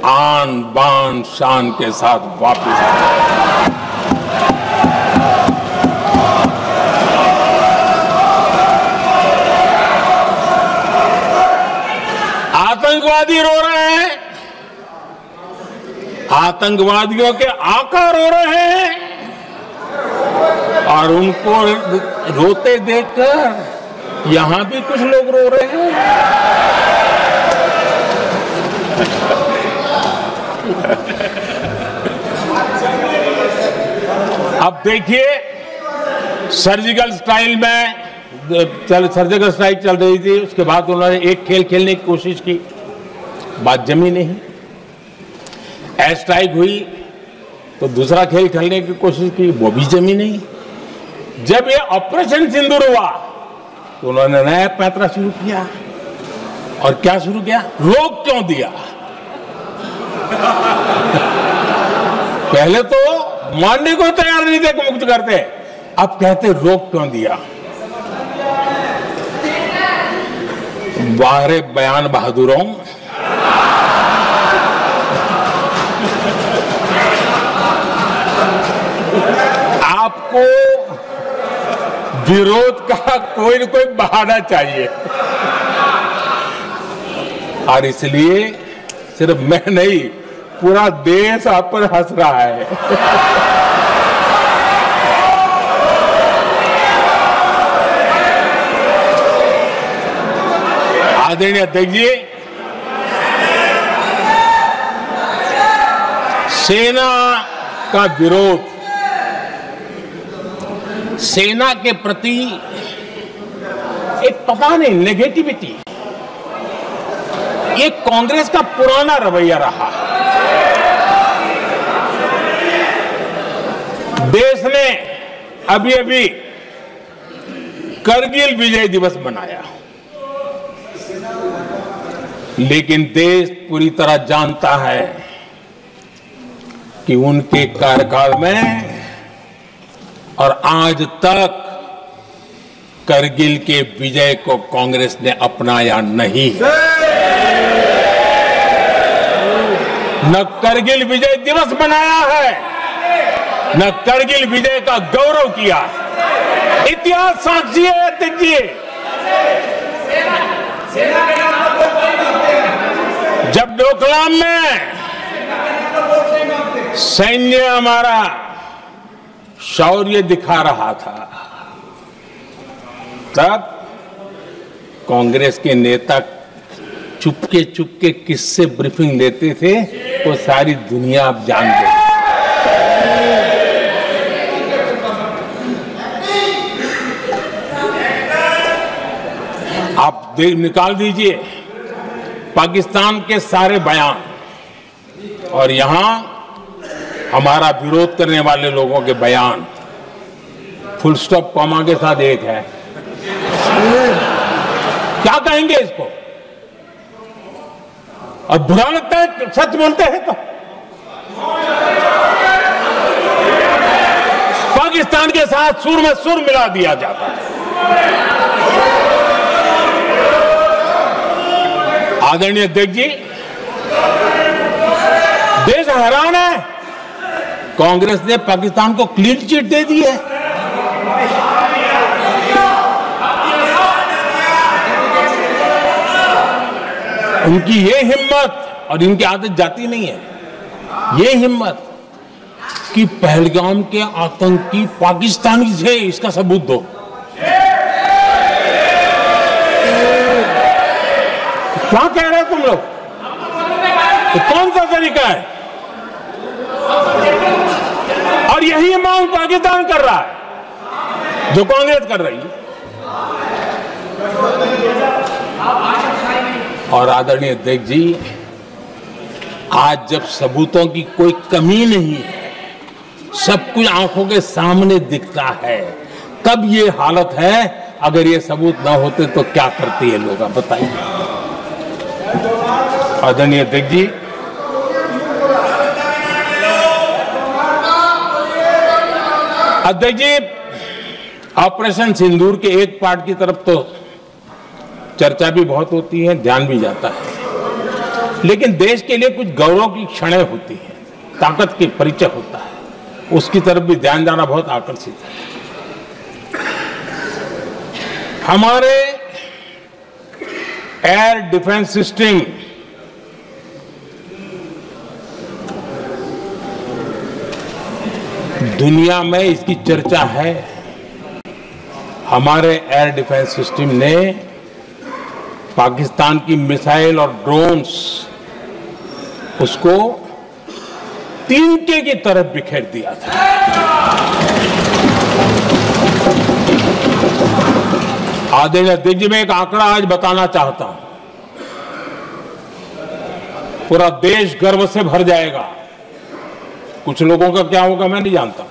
Speaker 1: आन बान शान के साथ वापस आया। आतंकवादी रो रहे हैं, आतंकवादियों के आका रो रहे हैं और उनको रोते देखकर यहां भी कुछ लोग रो रहे हैं। अब देखिए, सर्जिकल स्ट्राइक में सर्जिकल स्ट्राइक चल रही थी, उसके बाद उन्होंने एक खेल खेलने की कोशिश की, बात जमी नहीं। एयर स्ट्राइक हुई तो दूसरा खेल खेलने की कोशिश की, वो भी जमी नहीं। जब ये ऑपरेशन सिंदूर हुआ तो उन्होंने नया पैंतरा शुरू किया। और क्या शुरू किया? रोक क्यों दिया? पहले तो मानने को तैयार नहीं थे कि मुक्त करते, अब कहते रोक क्यों दिया। बाहरे बयान बहादुरों, आपको विरोध का कोई न कोई बहाना चाहिए, और इसलिए सिर्फ मैं नहीं, पूरा देश आप पर हंस रहा है। आदरणीय अध्यक्ष जी, सेना का विरोध, सेना के प्रति एक पता नहीं नेगेटिविटी, ये कांग्रेस का पुराना रवैया रहा। देश ने अभी अभी करगिल विजय दिवस मनाया, लेकिन देश पूरी तरह जानता है कि उनके कार्यकाल में और आज तक करगिल के विजय को कांग्रेस ने अपनाया नहीं। न करगिल विजय दिवस मनाया है, न करगिल विजय का गौरव किया। इतिहास साक्षी है अध्यक्ष जी। जब डोकलाम में सैन्य हमारा शौर्य दिखा रहा था, तब कांग्रेस के नेता चुपके चुपके किससे ब्रीफिंग लेते थे, वो सारी दुनिया अब जान गई। आप निकाल दीजिए पाकिस्तान के सारे बयान और यहां हमारा विरोध करने वाले लोगों के बयान, फुल स्टॉप कॉमा के साथ एक है। क्या कहेंगे इसको? और बुरा लगता है सच बोलते हैं तो। पाकिस्तान के साथ सुर में सुर मिला दिया जाता है। आदरणीय अध्यक्ष जी, देश हैरान है, कांग्रेस ने पाकिस्तान को क्लीन चिट दे दी है। उनकी ये हिम्मत, और इनकी आदत जाती नहीं है, ये हिम्मत कि पहलगाम के आतंकी पाकिस्तानी थे, इसका सबूत दो। क्या कह रहे हो तुम लोग? तो कौन सा तरीका है? और यही मांग पाकिस्तान कर रहा है जो कांग्रेस कर रही है। और आदरणीय अध्यक्ष जी, आज जब सबूतों की कोई कमी नहीं है, सब कुछ आंखों के सामने दिखता है, तब ये हालत है। अगर ये सबूत ना होते तो क्या करती है लोग, आप बताइए। आदरणीय अध्यक्ष जी, ऑपरेशन सिंदूर के एक पार्ट की तरफ तो चर्चा भी बहुत होती है, ध्यान भी जाता है, लेकिन देश के लिए कुछ गौरव की क्षणें होती हैं, ताकत की परिचय होता है, उसकी तरफ भी ध्यान जाना बहुत आकर्षित है। हमारे एयर डिफेंस सिस्टम दुनिया में इसकी चर्चा है। हमारे एयर डिफेंस सिस्टम ने पाकिस्तान की मिसाइल और ड्रोन्स उसको तिनके की तरफ बिखेर दिया था। आदरणीय अध्यक्ष जी, मैं एक आंकड़ा आज बताना चाहता हूं, पूरा देश गर्व से भर जाएगा। कुछ लोगों का क्या होगा मैं नहीं जानता,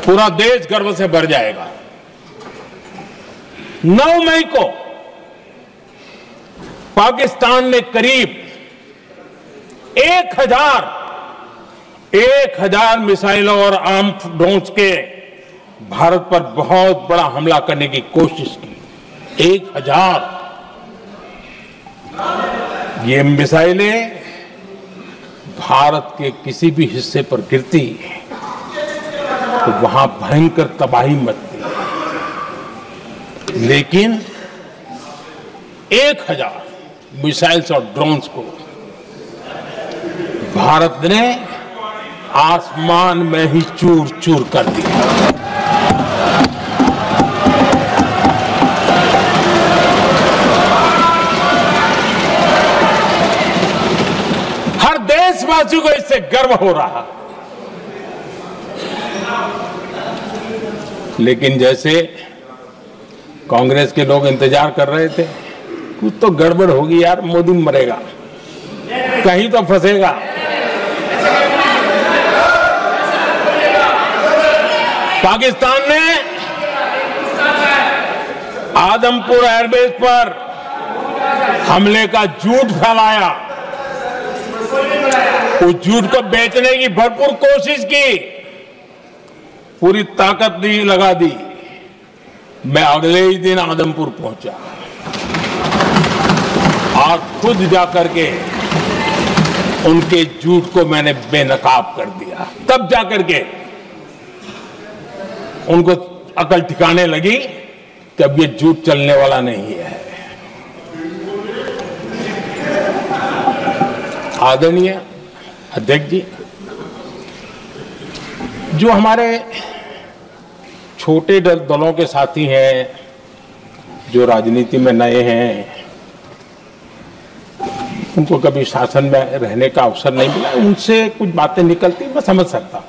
Speaker 1: पूरा देश गर्व से भर जाएगा। 9 मई को पाकिस्तान ने करीब 1000 मिसाइलों और आर्म ड्रोन्स के भारत पर बहुत बड़ा हमला करने की कोशिश की। 1000 ये मिसाइलें भारत के किसी भी हिस्से पर गिरती तो वहां भयंकर तबाही मचती, लेकिन 1000 मिसाइल्स और ड्रोन्स को भारत ने आसमान में ही चूर चूर कर दिया। हर देशवासी को इससे गर्व हो रहा। लेकिन जैसे कांग्रेस के लोग इंतजार कर रहे थे, कुछ तो गड़बड़ होगी यार, मोदी मरेगा, कहीं तो फंसेगा। पाकिस्तान ने आदमपुर एयरबेस पर हमले का झूठ फैलाया, उस झूठ को बेचने की भरपूर कोशिश की, पूरी ताकत दी लगा दी। मैं अगले ही दिन आदमपुर पहुंचा और खुद जाकर के उनके झूठ को मैंने बेनकाब कर दिया। तब जाकर के उनको अकल ठिकाने लगी कि अब ये झूठ चलने वाला नहीं है। आदरणीय अध्यक्ष जी, जो हमारे छोटे दलों के साथी हैं, जो राजनीति में नए हैं, उनको कभी शासन में रहने का अवसर नहीं मिला, उनसे कुछ बातें निकलती मैं समझ सकता हूं।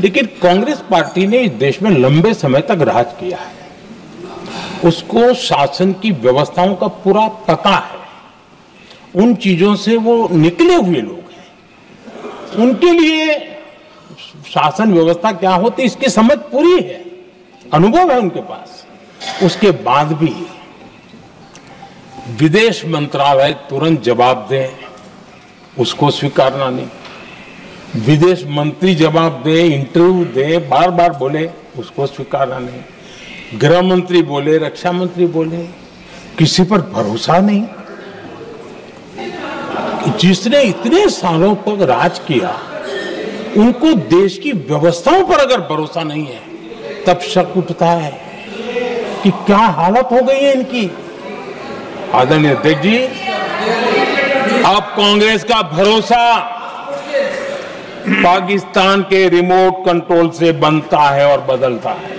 Speaker 1: लेकिन कांग्रेस पार्टी ने इस देश में लंबे समय तक राज किया है, उसको शासन की व्यवस्थाओं का पूरा पता है, उन चीजों से वो निकले हुए लोग हैं, उनके लिए शासन व्यवस्था क्या होती है इसकी समझ पूरी है, अनुभव है उनके पास। उसके बाद भी विदेश मंत्रालय तुरंत जवाब दे, उसको स्वीकारना नहीं। विदेश मंत्री जवाब दे, इंटरव्यू दे, बार बार बोले, उसको स्वीकारना नहीं। गृह मंत्री बोले, रक्षा मंत्री बोले, किसी पर भरोसा नहीं। जिसने इतने सालों तक राज किया, उनको देश की व्यवस्थाओं पर अगर भरोसा नहीं है, तब शक उठता है कि क्या हालत हो गई है इनकी। आदरणीय अध्यक्ष जी, अब कांग्रेस का भरोसा पाकिस्तान के रिमोट कंट्रोल से बनता है और बदलता है।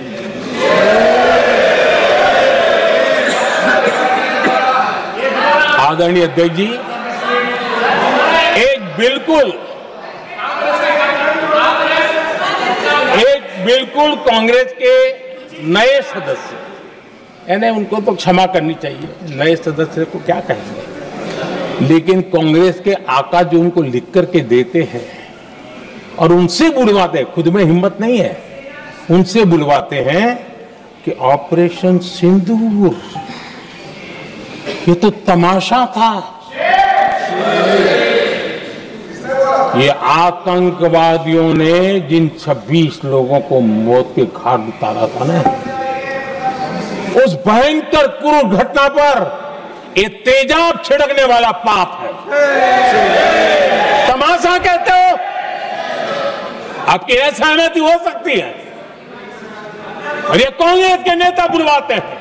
Speaker 1: आदरणीय अध्यक्ष जी, एक बिल्कुल कांग्रेस के नए सदस्य, यानी उनको तो क्षमा करनी चाहिए, नए सदस्य को क्या कहेंगे, लेकिन कांग्रेस के आका जो उनको लिख करके देते हैं और उनसे बुलवाते हैं, खुद में हिम्मत नहीं है, उनसे बुलवाते हैं कि ऑपरेशन सिंदूर ये तो तमाशा था, ये आतंकवादियों ने जिन 26 लोगों को मौत के घाट उतारा था ना, उस भयंकर क्रूर घटना पर ये तेजाब छिड़कने वाला पाप है। तमाशा कहते हो? आपकी असहमति हो सकती है, और ये कांग्रेस के नेता बुलवाते हैं।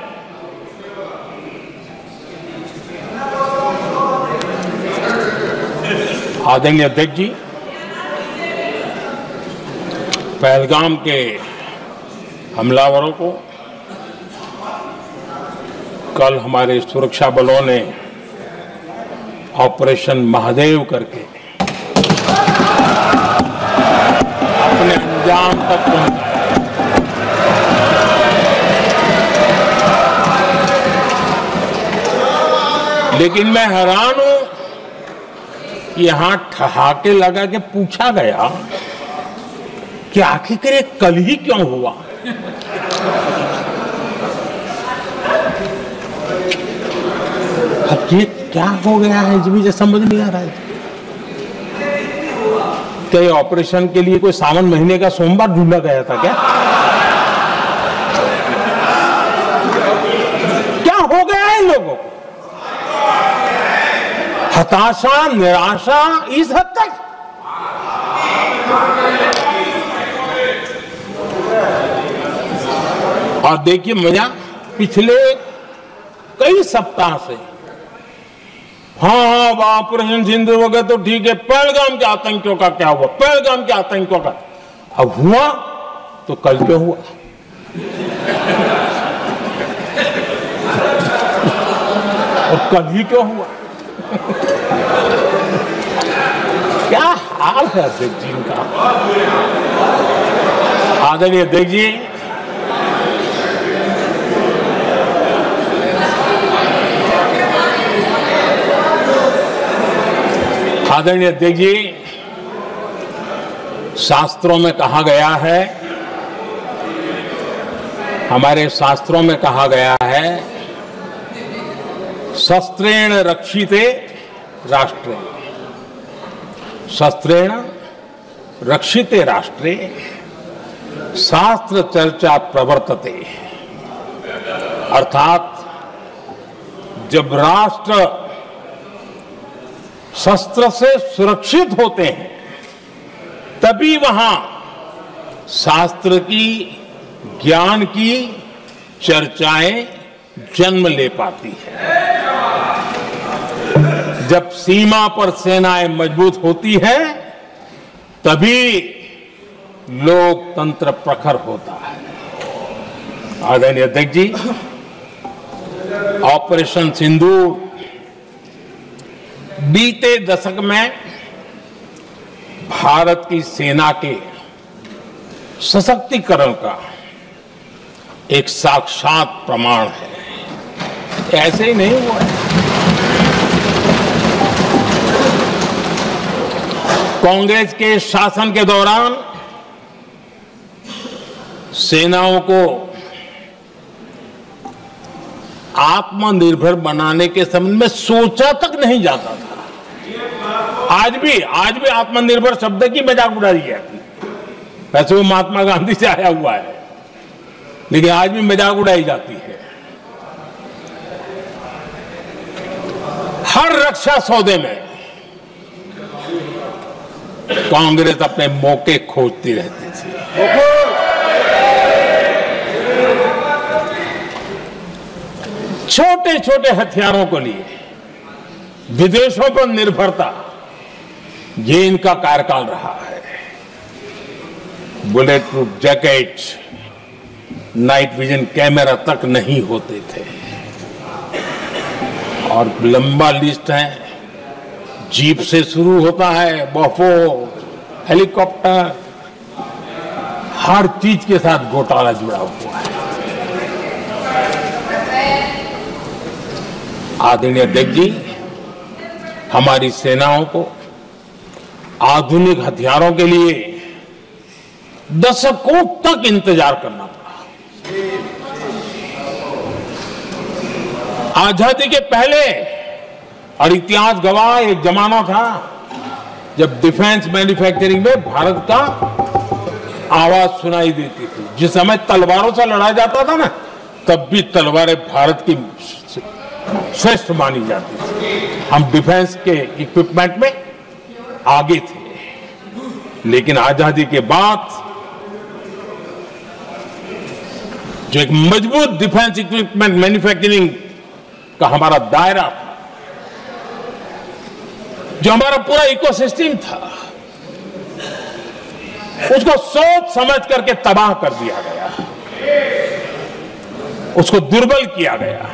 Speaker 1: आदरणीय अध्यक्ष जी, पहलगाम के हमलावरों को कल हमारे सुरक्षा बलों ने ऑपरेशन महादेव करके अपने अंजाम तक पहुंचाया। लेकिन मैं हैरान हूं कि यहां ठहाके लगा के पूछा गया कि आखिर ये कल ही क्यों हुआ। अब ये क्या हो गया है मुझे समझ नहीं आ रहा है। क्या ये ऑपरेशन के लिए कोई सावन महीने का सोमवार ढूंढा गया था क्या? क्या हो गया है इन लोगों को? हताशा, निराशा इस हद तक। और देखिए मजा, पिछले कई सप्ताह से हाँ ऑपरेशन सिंदूर हो गया तो ठीक है, पहलगाम के आतंकियों का क्या हुआ, पहलगाम के आतंकियों का अब हुआ तो कल क्यों हुआ? और कल ही क्यों हुआ? क्या हाल है अध्यक्ष जी का। आदरणीय अध्यक्ष जी, आदरणीय अध्यक्ष जी, शास्त्रों में कहा गया है, हमारे शास्त्रों में कहा गया है, शस्त्रेण रक्षिते राष्ट्रे, शस्त्रेण रक्षिते राष्ट्रे शास्त्र चर्चा प्रवर्तते। अर्थात जब राष्ट्र शस्त्र से सुरक्षित होते हैं तभी वहां शास्त्र की, ज्ञान की चर्चाएं जन्म ले पाती है। जब सीमा पर सेनाएं मजबूत होती है तभी लोकतंत्र प्रखर होता है। आदरणीय अध्यक्ष जी, ऑपरेशन सिंदूर बीते दशक में भारत की सेना के सशक्तिकरण का एक साक्षात प्रमाण है। ऐसे ही नहीं हुआ है। कांग्रेस के शासन के दौरान सेनाओं को आत्मनिर्भर बनाने के संबंध में सोचा तक नहीं जाता था। आज भी आत्मनिर्भर शब्द की मजाक उड़ाई जाती है। वैसे वो महात्मा गांधी से आया हुआ है, लेकिन आज भी मजाक उड़ाई जाती है। हर रक्षा सौदे में कांग्रेस अपने मौके खोजती रहती थी। छोटे छोटे हथियारों को लिए विदेशों पर निर्भरता, ये इनका कार्यकाल रहा है। Bullet proof jacket, night vision camera तक नहीं होते थे। और लंबा लिस्ट है, जीप से शुरू होता है, बफो, हेलीकॉप्टर, हर चीज के साथ घोटाला जुड़ा हुआ है। आदरणीय अध्यक्ष जी, हमारी सेनाओं को आधुनिक हथियारों के लिए दशकों तक इंतजार करना पड़ा। आजादी के पहले, और इतिहास गवाह, एक जमाना था जब डिफेंस मैन्युफैक्चरिंग में भारत का आवाज सुनाई देती थी। जिस समय तलवारों से लड़ा जाता था ना, तब भी तलवारें भारत की श्रेष्ठ मानी जाती थी। हम डिफेंस के इक्विपमेंट में आगे थे। लेकिन आजादी के बाद जो एक मजबूत डिफेंस इक्विपमेंट मैन्युफैक्चरिंग का हमारा दायरा था, जो हमारा पूरा इकोसिस्टम था, उसको सोच समझ करके तबाह कर दिया गया, उसको दुर्बल किया गया।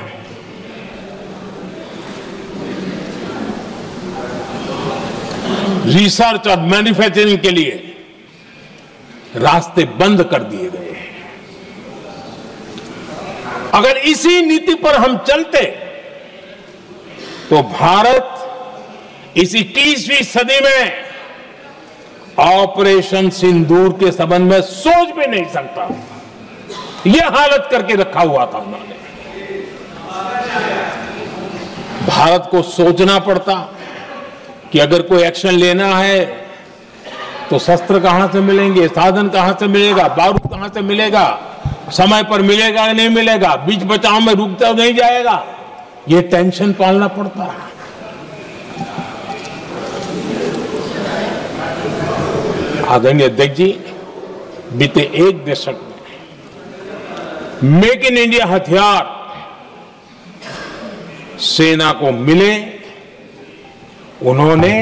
Speaker 1: रिसर्च और मैन्युफैक्चरिंग के लिए रास्ते बंद कर दिए गए। अगर इसी नीति पर हम चलते तो भारत इस 21वीं सदी में ऑपरेशन सिंदूर के संबंध में सोच भी नहीं सकता। यह हालत करके रखा हुआ था उन्होंने। भारत को सोचना पड़ता कि अगर कोई एक्शन लेना है तो शस्त्र कहां से मिलेंगे, साधन कहां से मिलेगा, बारूद कहां से मिलेगा, समय पर मिलेगा या नहीं मिलेगा, बीच बचाव में रुकता नहीं जाएगा, ये टेंशन पालना पड़ता है। आदरणीय अध्यक्ष जी, बीते एक दशक में मेक इन इंडिया हथियार सेना को मिले, उन्होंने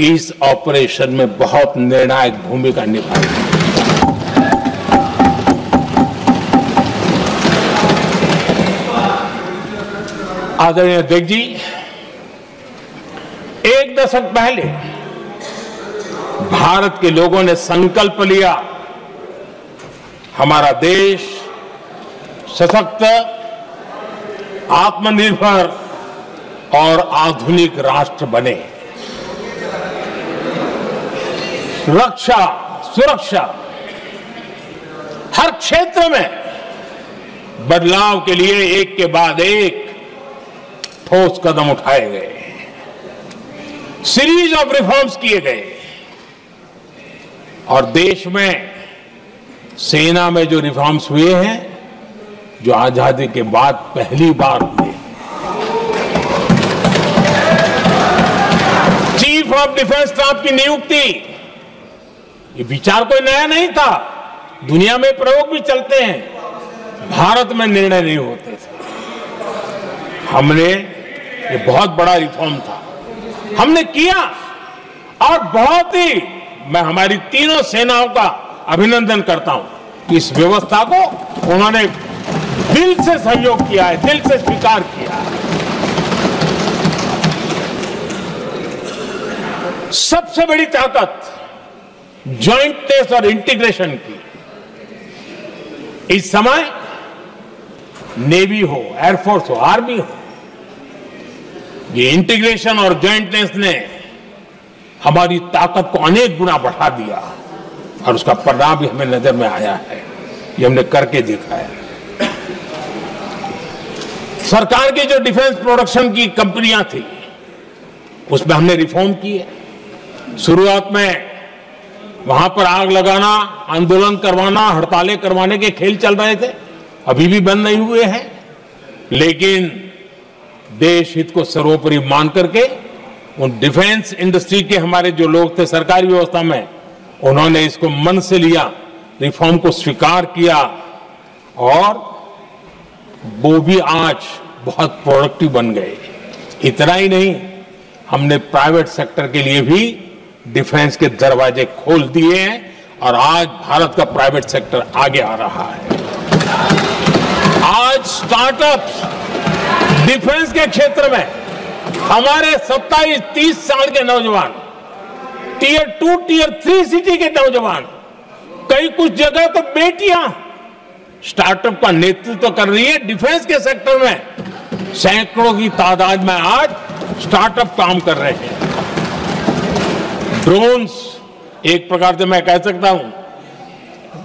Speaker 1: इस ऑपरेशन में बहुत निर्णायक भूमिका निभाई। आदरणीय अध्यक्ष जी, एक दशक पहले भारत के लोगों ने संकल्प लिया, हमारा देश सशक्त, आत्मनिर्भर और आधुनिक राष्ट्र बने। रक्षा, सुरक्षा, हर क्षेत्र में बदलाव के लिए एक के बाद एक ठोस कदम उठाए गए, सीरीज ऑफ रिफॉर्म्स किए गए और देश में सेना में जो रिफॉर्म्स हुए हैं, जो आजादी के बाद पहली बार हुए। चीफ ऑफ डिफेंस स्टाफ की नियुक्ति, ये विचार कोई नया नहीं था, दुनिया में प्रयोग भी चलते हैं, भारत में निर्णय नहीं होते थे। हमने, ये बहुत बड़ा रिफॉर्म था, हमने किया और बहुत ही, मैं हमारी तीनों सेनाओं का अभिनंदन करता हूं कि इस व्यवस्था को उन्होंने दिल से सहयोग किया है, दिल से स्वीकार किया है। सबसे बड़ी ताकत ज्वाइंटनेस और इंटीग्रेशन की इस समय नेवी हो, एयरफोर्स हो, आर्मी हो, ये इंटीग्रेशन और ज्वाइंटनेस ने हमारी ताकत को अनेक गुना बढ़ा दिया और उसका परिणाम भी हमें नजर में आया है, ये हमने करके दिखाया है। सरकार की जो डिफेंस प्रोडक्शन की कंपनियां थी, उसमें हमने रिफॉर्म किए। शुरुआत में वहां पर आग लगाना, आंदोलन करवाना, हड़तालें करवाने के खेल चल रहे थे, अभी भी बंद नहीं हुए हैं, लेकिन देश हित को सर्वोपरि मान करके उन डिफेंस इंडस्ट्री के हमारे जो लोग थे सरकारी व्यवस्था में, उन्होंने इसको मन से लिया, रिफॉर्म को स्वीकार किया और वो भी आज बहुत प्रोडक्टिव बन गए। इतना ही नहीं, हमने प्राइवेट सेक्टर के लिए भी डिफेंस के दरवाजे खोल दिए हैं और आज भारत का प्राइवेट सेक्टर आगे आ रहा है। आज स्टार्टअप्स डिफेंस के क्षेत्र में हमारे 27-30 साल के नौजवान, टियर 2, टियर 3 सिटी के नौजवान, कई कुछ जगह तो बेटियां स्टार्टअप का नेतृत्व कर रही है। डिफेंस के सेक्टर में सैकड़ों की तादाद में आज स्टार्टअप काम कर रहे हैं। ड्रोन्स, एक प्रकार से मैं कह सकता हूं,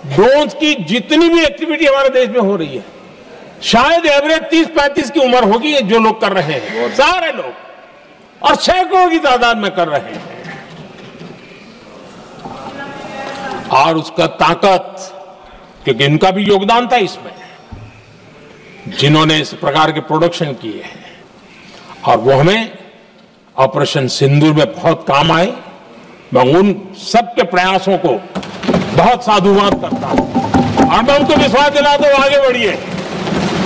Speaker 1: ड्रोन्स की जितनी भी एक्टिविटी हमारे देश में हो रही है, शायद एवरेज 30-35 की उम्र होगी जो लोग कर रहे हैं, सारे लोग, और सैकड़ों की तादाद में कर रहे हैं। और उसका ताकत, क्योंकि इनका भी योगदान था इसमें, जिन्होंने इस प्रकार के प्रोडक्शन किए हैं, और वो हमें ऑपरेशन सिंदूर में बहुत काम आए। मैं उन सबके प्रयासों को बहुत साधुवाद करता हूं और मैं उनको विश्वास दिलाता हूं, आगे बढ़िए,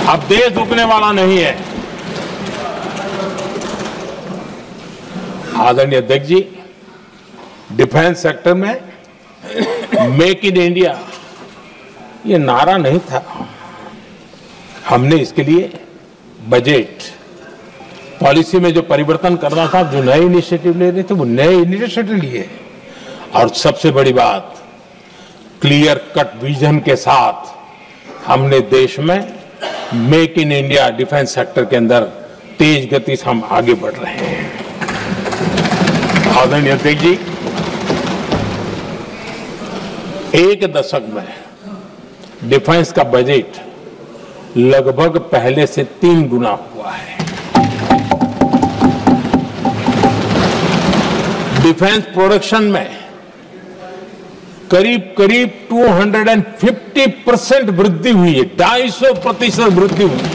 Speaker 1: अब देश रुकने वाला नहीं है। आदरणीय अध्यक्ष जी, डिफेंस सेक्टर में मेक इन इंडिया ये नारा नहीं था। हमने इसके लिए बजट पॉलिसी में जो परिवर्तन करना था, जो नए इनिशिएटिव ले रहे थे, वो नए इनिशिएटिव लिए। और सबसे बड़ी बात, क्लियर कट विजन के साथ हमने देश में make in India defence sector के अंदर तेज गति से हम आगे बढ़ रहे हैं। आदरणीय अध्यक्ष जी, एक दशक में डिफेंस का बजट लगभग पहले से 3 गुना हुआ है। डिफेंस प्रोडक्शन में करीब 250% वृद्धि हुई है, 250% वृद्धि हुई है।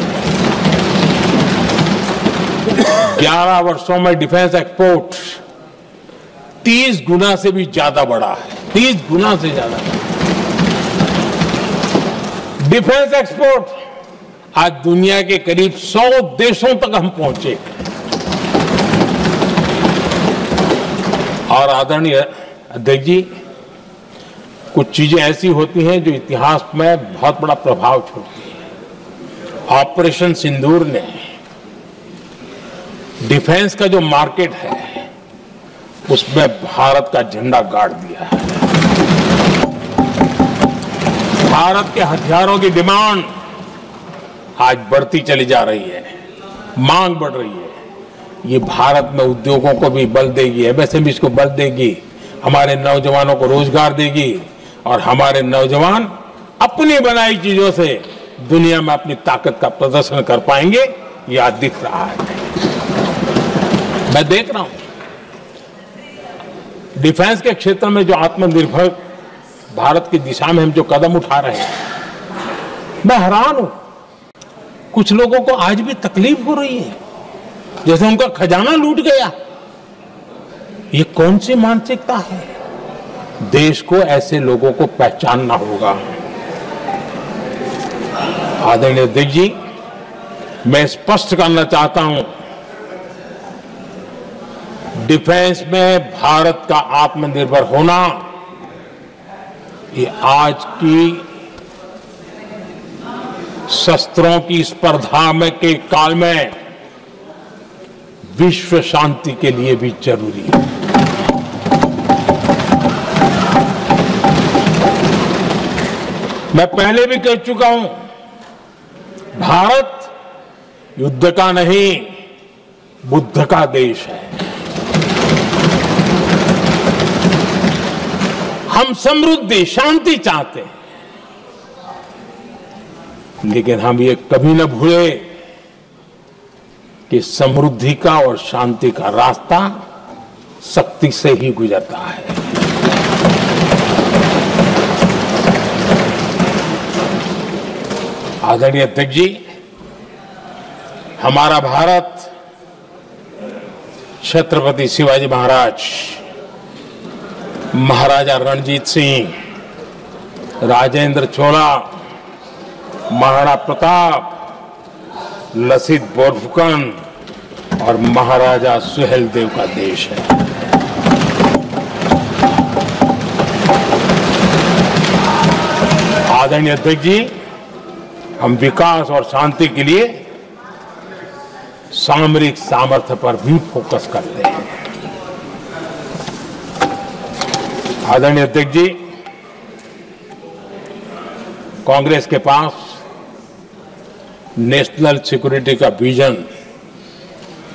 Speaker 1: 11 वर्षों में डिफेंस एक्सपोर्ट 30 गुना से भी ज्यादा बढ़ा है, 30 गुना से ज्यादा। डिफेंस एक्सपोर्ट आज दुनिया के करीब 100 देशों तक हम पहुंचे। और आदरणीय अध्यक्ष जी, कुछ चीजें ऐसी होती हैं जो इतिहास में बहुत बड़ा प्रभाव छोड़ती हैं। ऑपरेशन सिंदूर ने डिफेंस का जो मार्केट है उसमें भारत का झंडा गाड़ दिया है। भारत के हथियारों की डिमांड आज बढ़ती चली जा रही है, मांग बढ़ रही है। ये भारत में उद्योगों को भी बल देगी, एमएसएमई को बल देगी, हमारे नौजवानों को रोजगार देगी और हमारे नौजवान अपनी बनाई चीजों से दुनिया में अपनी ताकत का प्रदर्शन कर पाएंगे। ये आज दिख रहा है, मैं देख रहा हूं। डिफेंस के क्षेत्र में जो आत्मनिर्भर भारत की दिशा में हम जो कदम उठा रहे हैं, मैं हैरान हूं। कुछ लोगों को आज भी तकलीफ हो रही है, जैसे उनका खजाना लूट गया। ये कौन सी मानसिकता है? देश को ऐसे लोगों को पहचानना होगा। आदरणीय अध्यक्ष जी, मैं स्पष्ट करना चाहता हूं, डिफेंस में भारत का आत्मनिर्भर होना ये आज की शस्त्रों की स्पर्धा में के काल में विश्व शांति के लिए भी जरूरी है। मैं पहले भी कह चुका हूं, भारत युद्ध का नहीं बुद्ध का देश है। हम समृद्धि शांति चाहते हैं, लेकिन हम ये कभी न भूले कि समृद्धि का और शांति का रास्ता शक्ति से ही गुजरता है। आदरणीय अध्यक्ष जी, हमारा भारत छत्रपति शिवाजी महाराज, महाराजा रणजीत सिंह, राजेंद्र चोला, महाराणा प्रताप, लसित बोरफुकन और महाराजा सुहेलदेव का देश है। आदरणीय अध्यक्ष जी, हम विकास और शांति के लिए सामरिक सामर्थ्य पर भी फोकस करते हैं। आदरणीय अध्यक्ष जी, कांग्रेस के पास नेशनल सिक्योरिटी का विजन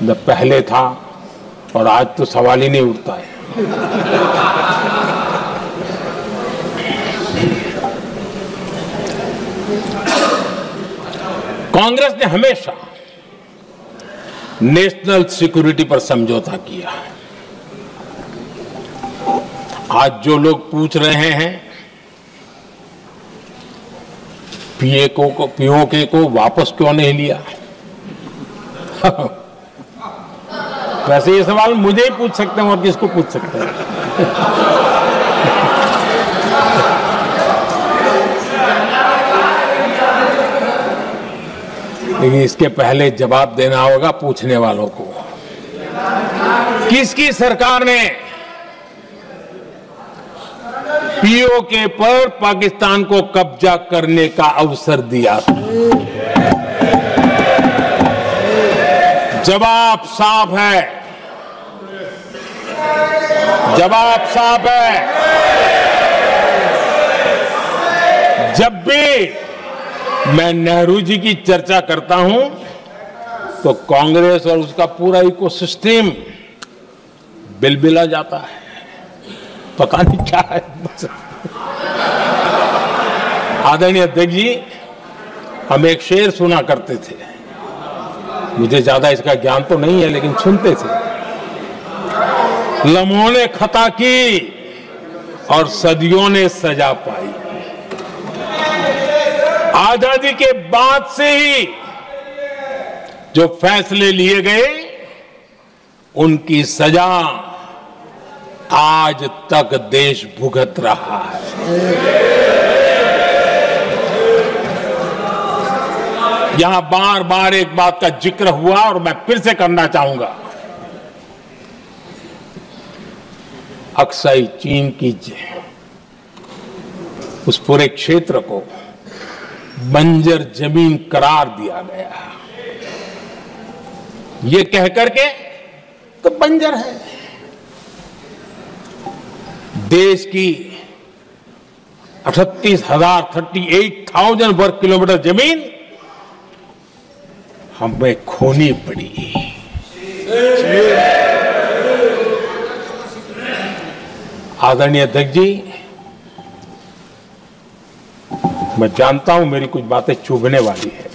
Speaker 1: न पहले था और आज तो सवाल ही नहीं उठता है। कांग्रेस ने हमेशा नेशनल सिक्योरिटी पर समझौता किया। आज जो लोग पूछ रहे हैं पीओके को वापस क्यों नहीं लिया, वैसे ये सवाल मुझे ही पूछ सकते हैं और किसको पूछ सकते हैं। लेकिन इसके पहले जवाब देना होगा पूछने वालों को। किसकी सरकार ने पीओके पर पाकिस्तान को कब्जा करने का अवसर दिया था। जवाब साफ है, जवाब साफ है। जब भी मैं नेहरू जी की चर्चा करता हूं तो कांग्रेस और उसका पूरा इकोसिस्टम बिलबिला जाता है, पता नहीं क्या है। आदरणीय अध्यक्ष जी, हम एक शेर सुना करते थे, मुझे ज्यादा इसका ज्ञान तो नहीं है लेकिन सुनते थे। लम्हों ने खता की और सदियों ने सजा पाई। आजादी के बाद से ही जो फैसले लिए गए उनकी सजा आज तक देश भुगत रहा है। यहां बार बार एक बात का जिक्र हुआ और मैं फिर से करना चाहूंगा। अक्साई चीन की उस पूरे क्षेत्र को बंजर जमीन करार दिया गया, ये कह करके तो बंजर है। देश की 38,000 वर्ग किलोमीटर जमीन हमें खोनी पड़ी। आदरणीय अध्यक्ष जी, मैं जानता हूं मेरी कुछ बातें चुभने वाली है।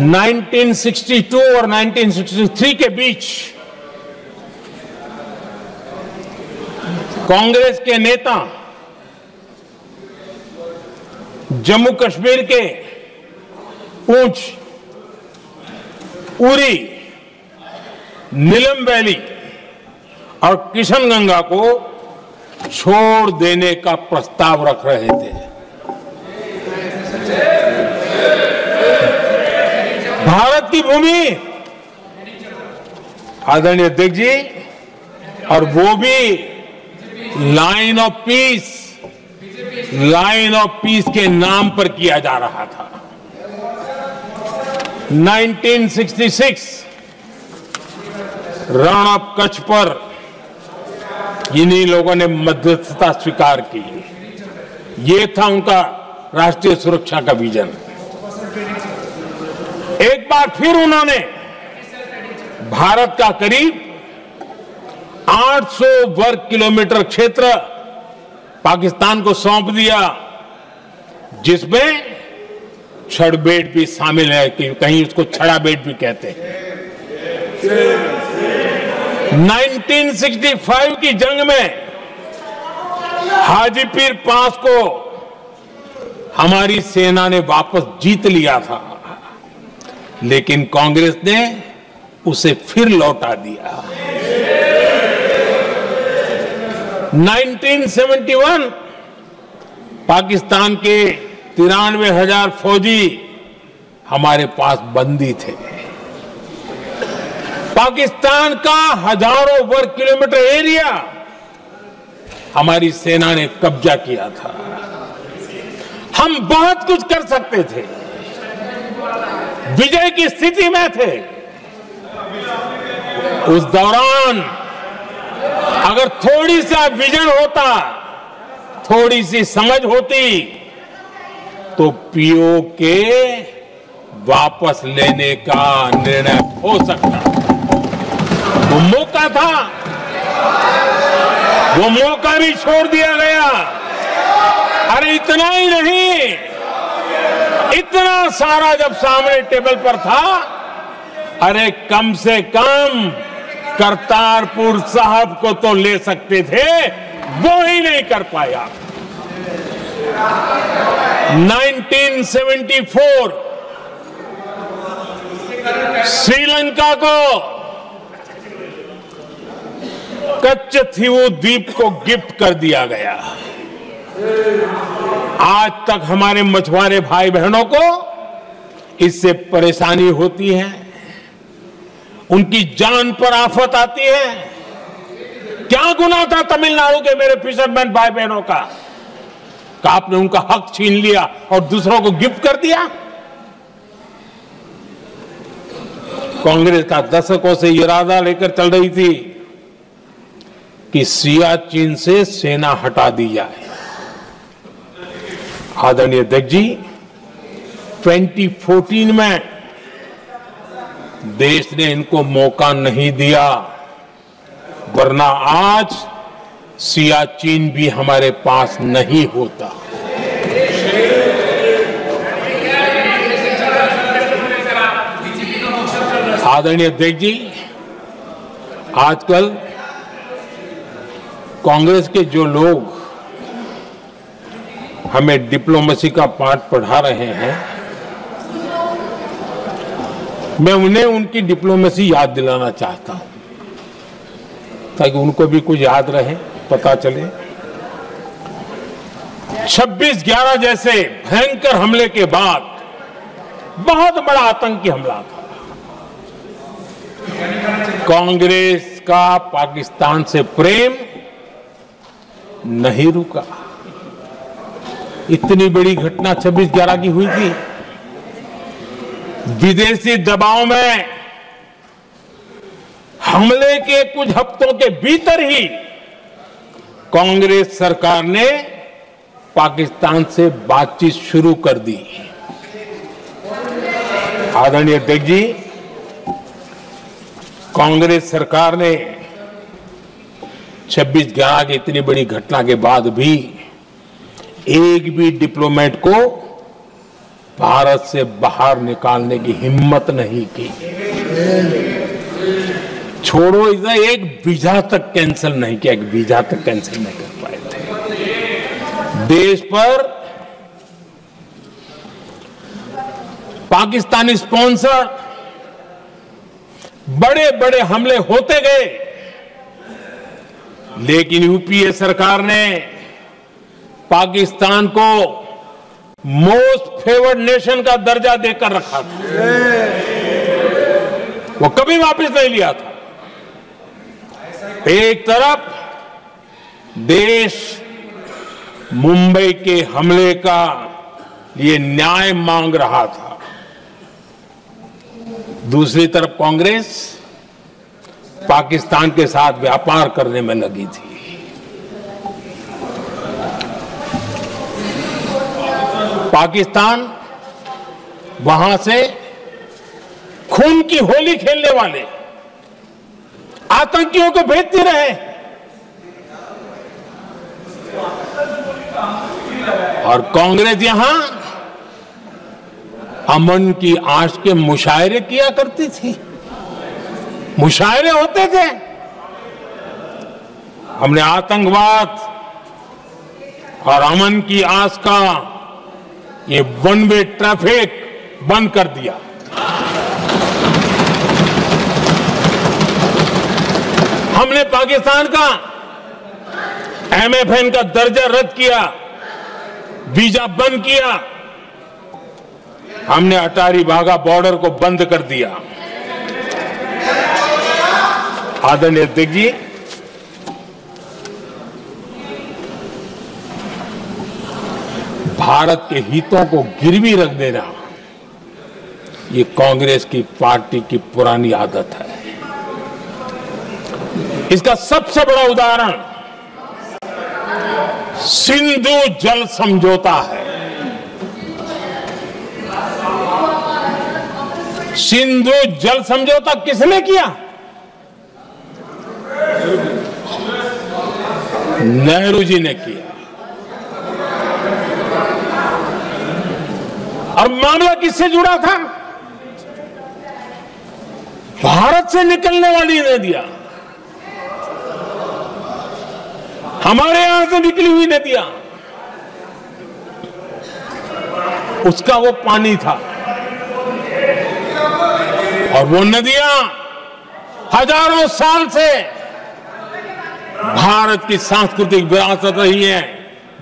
Speaker 1: 1962 और 1963 के बीच कांग्रेस के नेता जम्मू कश्मीर के पूंछ, उरी, नीलम वैली और किशनगंगा को छोड़ देने का प्रस्ताव रख रहे थे। भारत की भूमि, आदरणीय अध्यक्ष जी, और वो भी लाइन ऑफ पीस के नाम पर किया जा रहा था। 1966 रण ऑफ कच्छ पर इन्हीं लोगों ने मध्यस्थता स्वीकार की। ये था उनका राष्ट्रीय सुरक्षा का विजन। एक बार फिर उन्होंने भारत का करीब 800 वर्ग किलोमीटर क्षेत्र पाकिस्तान को सौंप दिया, जिसमें छड़बेट भी शामिल है, कि कहीं उसको छड़ाबेट भी कहते हैं। 1965 की जंग में हाजीपीर पास को हमारी सेना ने वापस जीत लिया था, लेकिन कांग्रेस ने उसे फिर लौटा दिया। 1971 पाकिस्तान के 93,000 फौजी हमारे पास बंदी थे। पाकिस्तान का हजारों वर्ग किलोमीटर एरिया हमारी सेना ने कब्जा किया था। हम बहुत कुछ कर सकते थे, विजय की स्थिति में थे। उस दौरान अगर थोड़ी सा विजन होता, थोड़ी सी समझ होती, तो पीओके वापस लेने का निर्णय हो सकता। वो मौका था, वो मौका भी छोड़ दिया गया। अरे इतना ही नहीं, इतना सारा जब सामने टेबल पर था, अरे कम से कम करतारपुर साहब को तो ले सकते थे, वो ही नहीं कर पाया। 1974 श्रीलंका को कच्चथीवू द्वीप को गिफ्ट कर दिया गया। आज तक हमारे मछुआरे भाई बहनों को इससे परेशानी होती है, उनकी जान पर आफत आती है। क्या गुनाह था तमिलनाडु के मेरे फिशरमैन भाई बहनों का आपने उनका हक छीन लिया और दूसरों को गिफ्ट कर दिया? कांग्रेस का दशकों से इरादा लेकर चल रही थी कि सियाचिन से सेना हटा दी जाए। आदरणीय अध्यक्ष जी, 2014 में देश ने इनको मौका नहीं दिया, वरना आज सियाचिन भी हमारे पास नहीं होता। आदरणीय अध्यक्ष जी, आजकल कांग्रेस के जो लोग हमें डिप्लोमेसी का पाठ पढ़ा रहे हैं, मैं उन्हें उनकी डिप्लोमेसी याद दिलाना चाहता हूं ताकि उनको भी कुछ याद रहे, पता चले। 26/11 जैसे भयंकर हमले के बाद बहुत बड़ा आतंकी हमला था। कांग्रेस का पाकिस्तान से प्रेम नहीं रुका। इतनी बड़ी घटना 26/11 की हुई थी। विदेशी दबाव में हमले के कुछ हफ्तों के भीतर ही कांग्रेस सरकार ने पाकिस्तान से बातचीत शुरू कर दी। आदरणीय अध्यक्ष जी, कांग्रेस सरकार ने 26/11 की इतनी बड़ी घटना के बाद भी एक भी डिप्लोमेट को भारत से बाहर निकालने की हिम्मत नहीं की। छोड़ो, इधर एक वीजा तक कैंसिल नहीं किया, एक वीजा तक कैंसिल नहीं कर पाए थे। देश पर पाकिस्तानी स्पॉन्सर बड़े बड़े हमले होते गए, लेकिन यूपीए सरकार ने पाकिस्तान को मोस्ट फेवर्ड नेशन का दर्जा देकर रखा था। वो कभी वापस नहीं लिया था। एक तरफ देश मुंबई के हमले का ये न्याय मांग रहा था, दूसरी तरफ कांग्रेस पाकिस्तान के साथ व्यापार करने में लगी थी। पाकिस्तान वहां से खून की होली खेलने वाले आतंकियों को भेजते रहे और कांग्रेस यहां अमन की आश के मुशायरे किया करती थी। मुशायरे होते थे। हमने आतंकवाद और अमन की आस का ये वन वे ट्रैफिक बंद कर दिया। हमने पाकिस्तान का MFN का दर्जा रद्द किया, वीजा बंद किया। हमने अटारी वाघा बॉर्डर को बंद कर दिया। आदरणीय अध्यक्ष जी, भारत के हितों को गिरवी रख देना ये कांग्रेस की पार्टी की पुरानी आदत है। इसका सबसे बड़ा उदाहरण सिंधु जल समझौता है। सिंधु जल समझौता किसने किया? नेहरू जी ने किया। और मामला किससे जुड़ा था? भारत से निकलने वाली नदियां, हमारे यहां से निकली हुई नदियां, उसका वो पानी था। और वो नदियां हजारों साल से भारत की सांस्कृतिक विरासत रही है,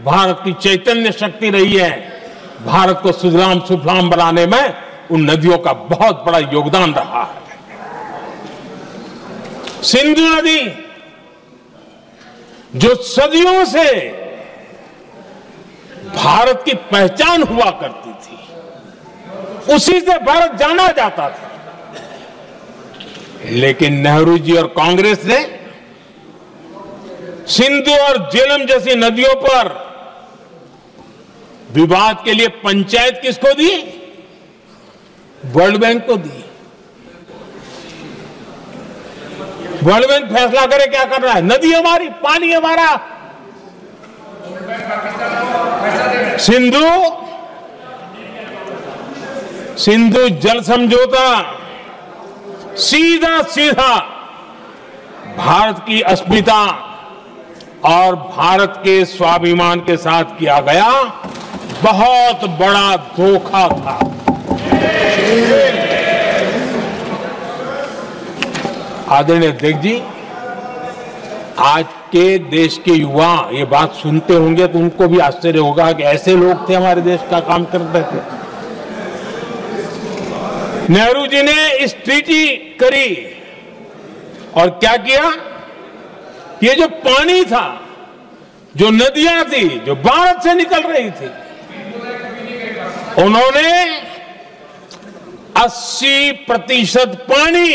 Speaker 1: भारत की चैतन्य शक्ति रही है। भारत को सुजलाम सुफलाम बनाने में उन नदियों का बहुत बड़ा योगदान रहा है। सिंधु नदी जो सदियों से भारत की पहचान हुआ करती थी, उसी से भारत जाना जाता था। लेकिन नेहरू जी और कांग्रेस ने सिंधु और झेलम जैसी नदियों पर विवाद के लिए पंचायत किसको दी? वर्ल्ड बैंक को दी। वर्ल्ड बैंक फैसला करे क्या करना है। नदी हमारी, पानी हमारा। सिंधु जल समझौता सीधा सीधा भारत की अस्मिता और भारत के स्वाभिमान के साथ किया गया बहुत बड़ा धोखा था। आदरणीय अध्यक्ष जी, आज के देश के युवा ये बात सुनते होंगे तो उनको भी आश्चर्य होगा कि ऐसे लोग थे हमारे देश का काम करते थे। नेहरू जी ने इस ट्रीटी करी और क्या किया? ये जो पानी था, जो नदियां थी, जो भारत से निकल रही थी, उन्होंने 80% पानी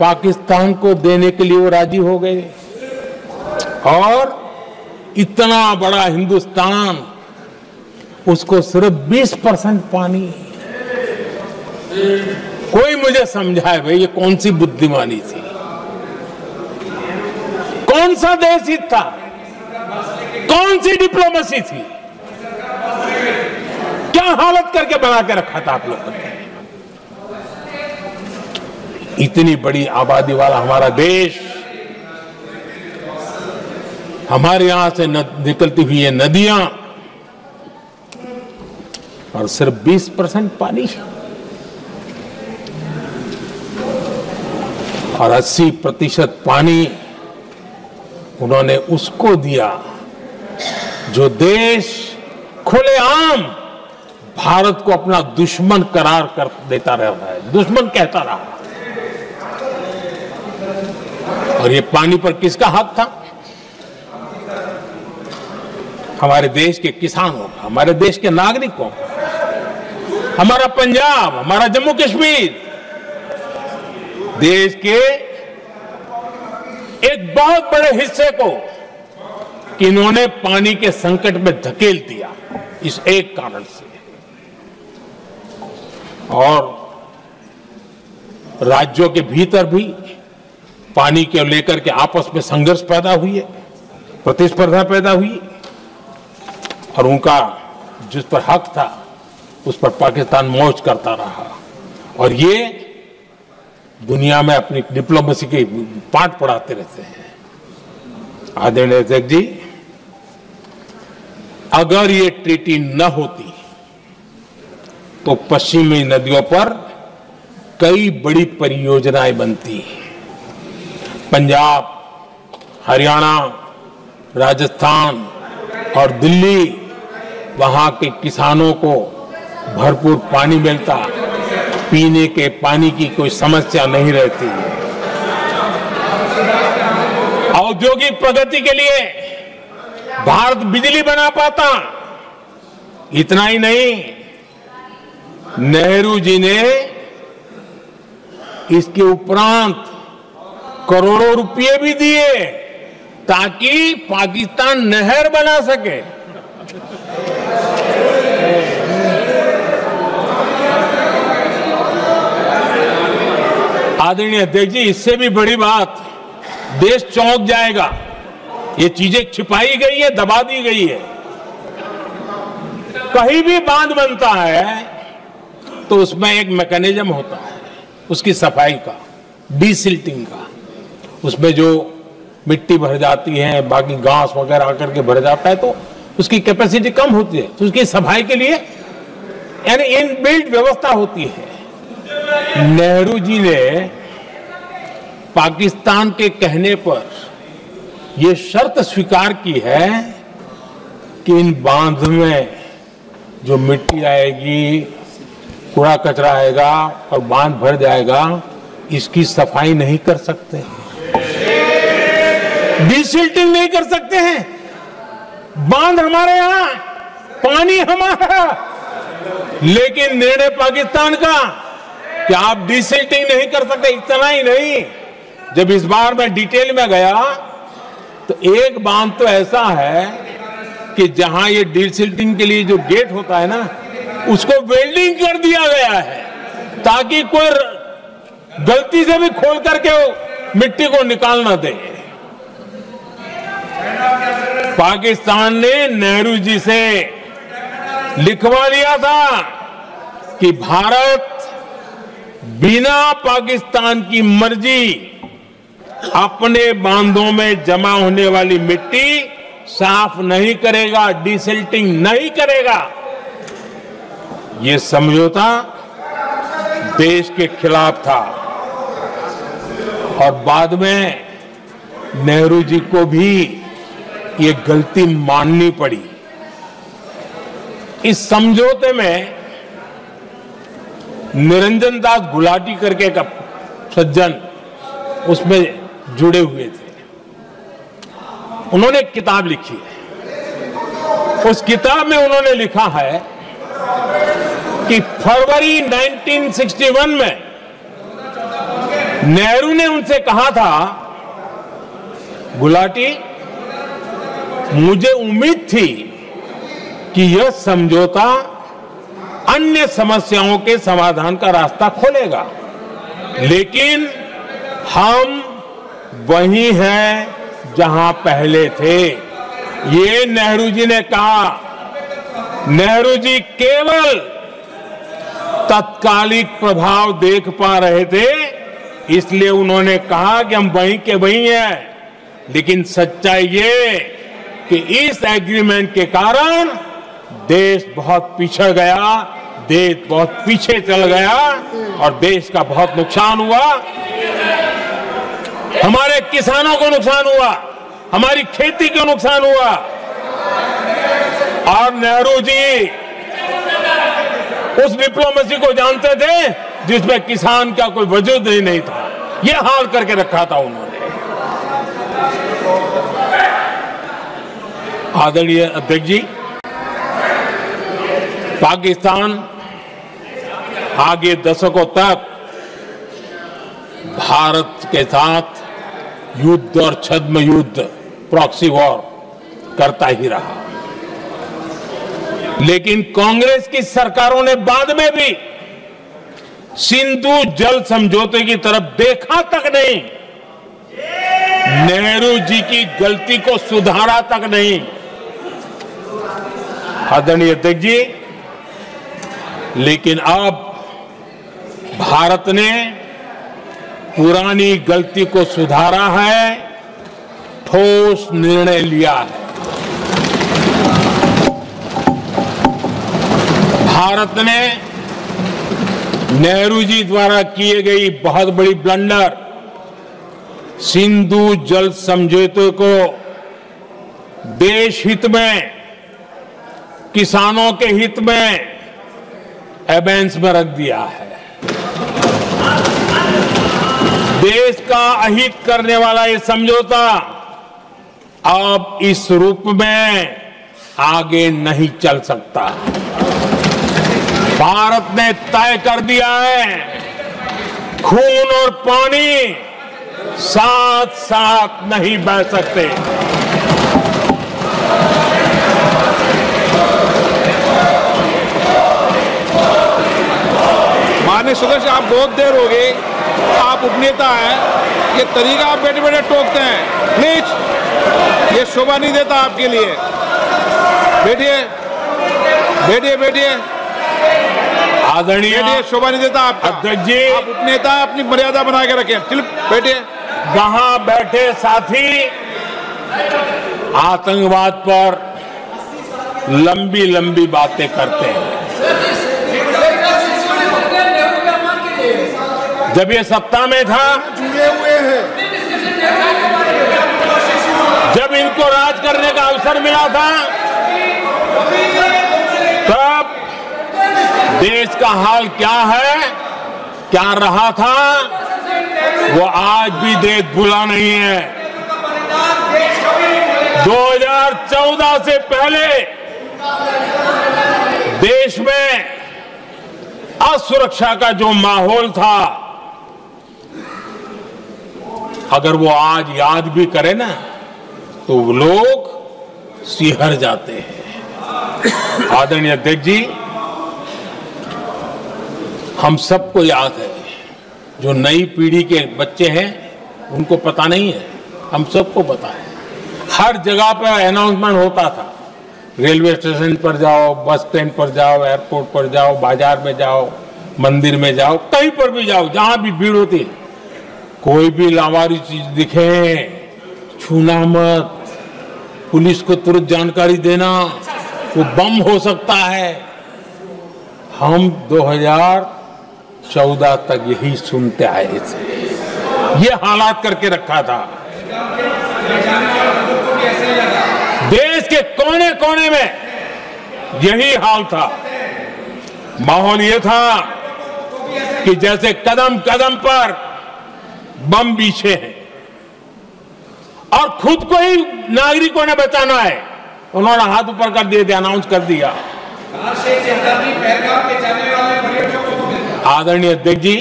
Speaker 1: पाकिस्तान को देने के लिए वो राजी हो गए। और इतना बड़ा हिंदुस्तान, उसको सिर्फ 20% पानी। कोई मुझे समझाए भाई ये कौन सी बुद्धिमानी थी? कौन सा देश हित था? कौन सी डिप्लोमेसी थी? क्या हालत करके बना के रखा था आप लोगों ने? इतनी बड़ी आबादी वाला हमारा देश, हमारे यहां से निकलती हुई ये नदियां, और सिर्फ 20% पानी, और 80% पानी उन्होंने उसको दिया जो देश खुलेआम भारत को अपना दुश्मन करार कर देता रहा है, दुश्मन कहता रहा। और ये पानी पर किसका हक था? हमारे देश के किसानों का, हमारे देश के नागरिकों का, हमारा पंजाब, हमारा जम्मू कश्मीर, देश के एक बहुत बड़े हिस्से को इन्होंने पानी के संकट में धकेल दिया इस एक कारण से। और राज्यों के भीतर भी पानी के लेकर के आपस में संघर्ष पैदा हुई है, प्रतिस्पर्धा पैदा हुई, और उनका जिस पर हक था उस पर पाकिस्तान मौज करता रहा। और ये दुनिया में अपनी डिप्लोमेसी के पाठ पढ़ाते रहते हैं। आदरणीय अध्यक्ष जी, अगर ये ट्रीटी न होती तो पश्चिमी नदियों पर कई बड़ी परियोजनाएं बनती। पंजाब, हरियाणा, राजस्थान और दिल्ली, वहां के किसानों को भरपूर पानी मिलता, पीने के पानी की कोई समस्या नहीं रहती। औद्योगिक प्रगति के लिए भारत बिजली बना पाता। इतना ही नहीं, नेहरू जी ने इसके उपरांत करोड़ों रुपए भी दिए ताकि पाकिस्तान नहर बना सके। आदरणीय अध्यक्ष जी, इससे भी बड़ी बात, देश चौंक जाएगा। ये चीजें छिपाई गई है, दबा दी गई है। कहीं भी बांध बनता है तो उसमें एक मैकेनिज्म होता है उसकी सफाई का, डीसिल्टिंग का। उसमें जो मिट्टी भर जाती है, बाकी घास वगैरह आकर के भर जाता है, तो उसकी कैपेसिटी कम होती है, तो उसकी सफाई के लिए यानी इनबिल्ट व्यवस्था होती है। नेहरू जी ने पाकिस्तान के कहने पर यह शर्त स्वीकार की है कि इन बांध में जो मिट्टी आएगी, कूड़ा कचरा आएगा और बांध भर जाएगा, इसकी सफाई नहीं कर सकते। डिसिल्टिंग नहीं कर सकते हैं। बांध हमारे यहां, पानी हमारा, लेकिन निर्णय पाकिस्तान का कि आप डिसिल्टिंग नहीं कर सकते। इतना ही नहीं, जब इस बार मैं डिटेल में गया तो एक बांध तो ऐसा है कि जहां ये डिसिल्टिंग के लिए जो गेट होता है ना, उसको वेल्डिंग कर दिया गया है ताकि कोई गलती से भी खोल करके मिट्टी को निकाल ना दे। पाकिस्तान ने नेहरू जी से लिखवा लिया था कि भारत बिना पाकिस्तान की मर्जी अपने बांधों में जमा होने वाली मिट्टी साफ नहीं करेगा, डिसिल्टिंग नहीं करेगा। ये समझौता देश के खिलाफ था और बाद में नेहरू जी को भी ये गलती माननी पड़ी। इस समझौते में निरंजन दास गुलाटी करके एक सज्जन उसमें जुड़े हुए थे। उन्होंने एक किताब लिखी है। उस किताब में उन्होंने लिखा है कि फरवरी 1961 में नेहरू ने उनसे कहा था, गुलाटी, मुझे उम्मीद थी कि यह समझौता अन्य समस्याओं के समाधान का रास्ता खोलेगा, लेकिन हम वहीं हैं जहां पहले थे। ये नेहरू जी ने कहा। नेहरू जी केवल तत्कालिक प्रभाव देख पा रहे थे, इसलिए उन्होंने कहा कि हम वहीं के वहीं हैं, लेकिन सच्चाई ये कि इस एग्रीमेंट के कारण देश बहुत पिछड़ गया, देश बहुत पीछे चल गया और देश का बहुत नुकसान हुआ। हमारे किसानों को नुकसान हुआ, हमारी खेती को नुकसान हुआ। और नेहरू जी उस डिप्लोमेसी को जानते थे जिसमें किसान का कोई वजूद ही नहीं था। यह हाल करके रखा था उन्होंने। आदरणीय अध्यक्ष जी, पाकिस्तान आगे दशकों तक भारत के साथ युद्ध और छद्म युद्ध, प्रॉक्सी वॉर करता ही रहा, लेकिन कांग्रेस की सरकारों ने बाद में भी सिंधु जल समझौते की तरफ देखा तक नहीं, नेहरू जी की गलती को सुधारा तक नहीं। आदरणीय अध्यक्ष जी, लेकिन अब भारत ने पुरानी गलती को सुधारा है, ठोस निर्णय लिया है। भारत ने नेहरू जी द्वारा किए गई बहुत बड़ी ब्लंडर, सिंधु जल समझौते को देश हित में, किसानों के हित में एबेंस में रख दिया है। देश का अहित करने वाला ये समझौता अब इस रूप में आगे नहीं चल सकता। भारत ने तय कर दिया है, खून और पानी साथ साथ नहीं बह सकते।
Speaker 2: माननीय सदस्य, आप बहुत देर हो गई, आप उपनेता हैं, ये तरीका आप बैठे बैठे टोकते हैं, प्लीज, ये शोभा नहीं देता आपके लिए। बैठिए बैठिए बैठिए,
Speaker 1: आदरणीय,
Speaker 2: बैठिए, शोभा नहीं देता आपका।
Speaker 1: अध्यक्ष जी,
Speaker 2: आप उपनेता, अपनी मर्यादा बना के रखें। चलिए बैठिए।
Speaker 1: वहां बैठे साथी आतंकवाद पर लंबी लंबी बातें करते हैं। जब ये सत्ता में था,
Speaker 3: जुड़े हुए हैं,
Speaker 1: जब इनको राज करने का अवसर मिला था, तब देश का हाल क्या है, क्या रहा था, वो आज भी देश भूला नहीं है। 2014 से पहले देश में असुरक्षा का जो माहौल था, अगर वो आज याद भी करे ना तो लोग सिहर जाते हैं। आदरणीय अध्यक्ष जी, हम सबको याद है, जो नई पीढ़ी के बच्चे हैं उनको पता नहीं है, हम सबको पता है। हर जगह पर अनाउंसमेंट होता था, रेलवे स्टेशन पर जाओ, बस स्टैंड पर जाओ, एयरपोर्ट पर जाओ, बाजार में जाओ, मंदिर में जाओ, कहीं पर भी जाओ, जहां भी भीड़ होती है, कोई भी लावारी चीज दिखे छूना मत, पुलिस को तुरंत जानकारी देना, वो बम हो सकता है। हम 2014 तक यही सुनते आए थे, ये हालात करके रखा था। देश के कोने कोने में यही हाल था। माहौल ये था कि जैसे कदम कदम पर बम बिछे हैं और खुद को ही नागरिकों ने बचाना है, उन्होंने हाथ ऊपर कर दिए थे, अनाउंस कर दिया। आदरणीय अध्यक्ष जी,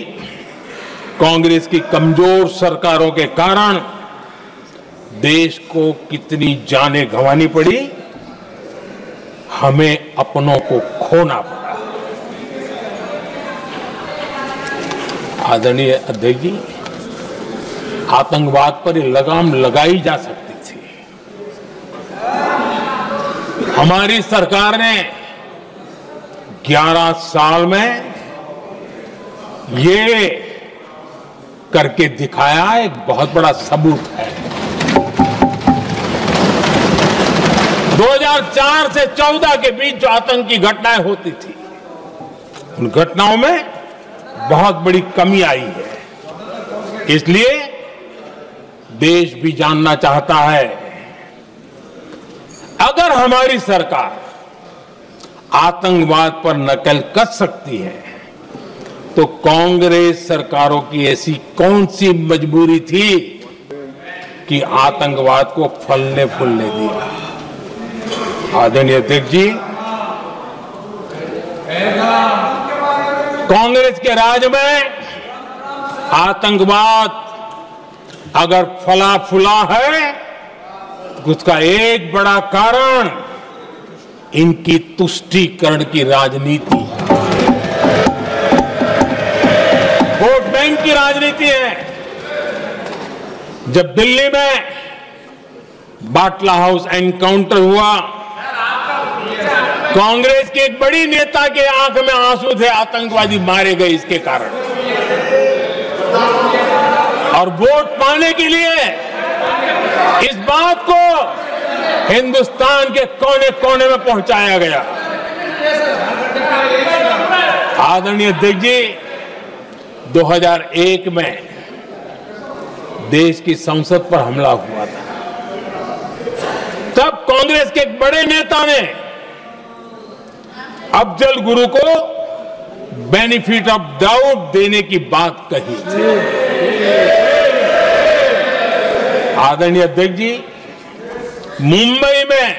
Speaker 1: कांग्रेस की कमजोर सरकारों के कारण देश को कितनी जानें गंवानी पड़ी, हमें अपनों को खोना पड़ा। आदरणीय अध्यक्ष जी, आतंकवाद पर लगाम लगाई जा सकती थी। हमारी सरकार ने 11 साल में ये करके दिखाया, एक बहुत बड़ा सबूत है। 2004 से 14 के बीच जो आतंकी घटनाएं होती थी, उन घटनाओं में बहुत बड़ी कमी आई है। इसलिए देश भी जानना चाहता है, अगर हमारी सरकार आतंकवाद पर नकेल कस सकती है तो कांग्रेस सरकारों की ऐसी कौन सी मजबूरी थी कि आतंकवाद को फलने फूलने दिया। आदरणीय अध्यक्ष जी, कांग्रेस के राज में आतंकवाद अगर फला फूला है तो उसका एक बड़ा कारण इनकी तुष्टीकरण की राजनीति है, वोट बैंक की राजनीति है। जब दिल्ली में बाटला हाउस एनकाउंटर हुआ, कांग्रेस के एक बड़ी नेता के आंख में आंसू थे, आतंकवादी मारे गए इसके कारण, और वोट पाने के लिए इस बात को हिंदुस्तान के कोने कोने में पहुंचाया गया। आदरणीय अध्यक्ष जी, 2001 में देश की संसद पर हमला हुआ था, तब कांग्रेस के एक बड़े नेता ने अफजल गुरु को बेनिफिट ऑफ डाउट देने की बात कही थी। आदरणीय अध्यक्ष जी, मुंबई में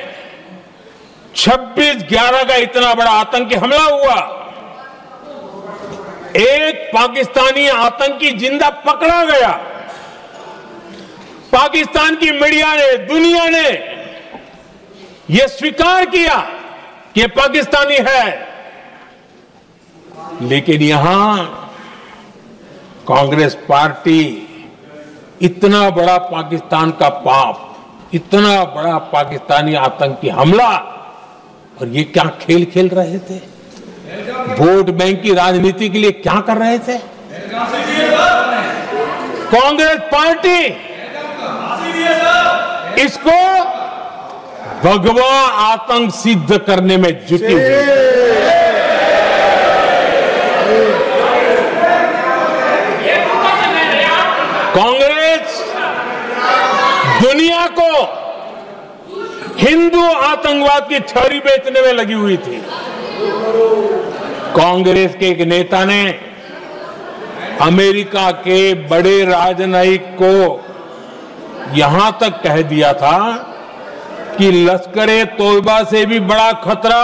Speaker 1: 26/11 का इतना बड़ा आतंकी हमला हुआ, एक पाकिस्तानी आतंकी जिंदा पकड़ा गया। पाकिस्तान की मीडिया ने, दुनिया ने यह स्वीकार किया कि पाकिस्तानी है, लेकिन यहां कांग्रेस पार्टी इतना बड़ा पाकिस्तान का पाप, इतना बड़ा पाकिस्तानी आतंकी हमला, और ये क्या खेल खेल रहे थे, वोट बैंक की राजनीति के लिए क्या कर रहे थे। कांग्रेस पार्टी इसको भगवा आतंक सिद्ध करने में जुटी हुई है। कांग्रेस दुनिया को हिंदू आतंकवाद की थ्योरी बेचने में लगी हुई थी। कांग्रेस के एक नेता ने अमेरिका के बड़े राजनयिक को यहां तक कह दिया था कि लश्कर-ए तोयबा से भी बड़ा खतरा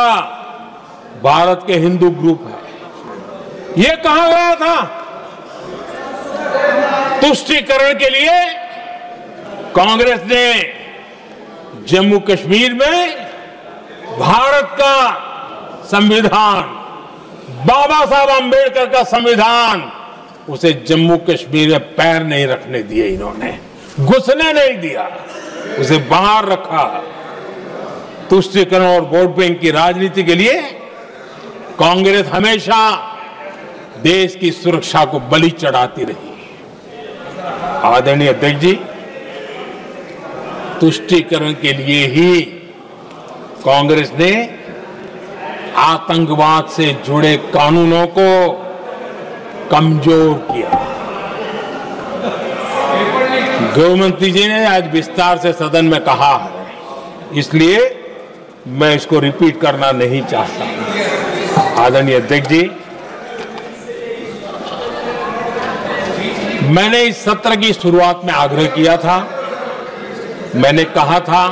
Speaker 1: भारत के हिंदू ग्रुप है। ये कहा गया था तुष्टीकरण के लिए कांग्रेस ने जम्मू कश्मीर में भारत का संविधान, बाबा साहब अंबेडकर का संविधान, उसे जम्मू कश्मीर में पैर नहीं रखने दिए, इन्होंने घुसने नहीं दिया, उसे बाहर रखा। तुष्टीकरण और वोट बैंक की राजनीति के लिए कांग्रेस हमेशा देश की सुरक्षा को बलि चढ़ाती रही। आदरणीय अध्यक्ष जी, तुष्टीकरण के लिए ही कांग्रेस ने आतंकवाद से जुड़े कानूनों को कमजोर किया। गृहमंत्री जी ने आज विस्तार से सदन में कहा है, इसलिए मैं इसको रिपीट करना नहीं चाहता। आदरणीय अध्यक्ष जी, मैंने इस सत्र की शुरुआत में आग्रह किया था, मैंने कहा था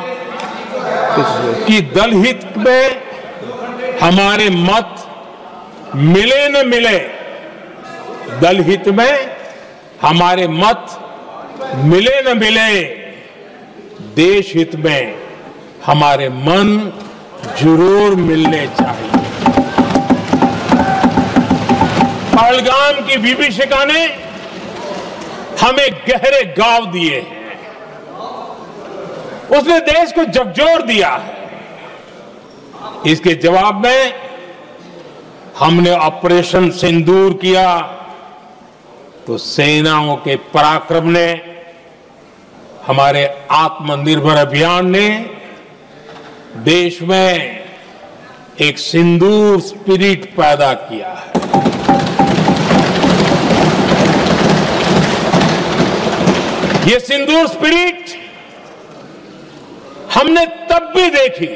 Speaker 1: कि दल हित में हमारे मत मिले न मिले, दल हित में हमारे मत मिले न मिले, देश हित में हमारे मन जरूर मिलने चाहिए। पहलगाम की विभीषिका ने हमें गहरे घाव दिए हैं, उसने देश को झकझोर दिया है। इसके जवाब में हमने ऑपरेशन सिंदूर किया तो सेनाओं के पराक्रम ने, हमारे आत्मनिर्भर अभियान ने देश में एक सिंदूर स्पिरिट पैदा किया है। ये सिंदूर स्पिरिट हमने तब भी देखी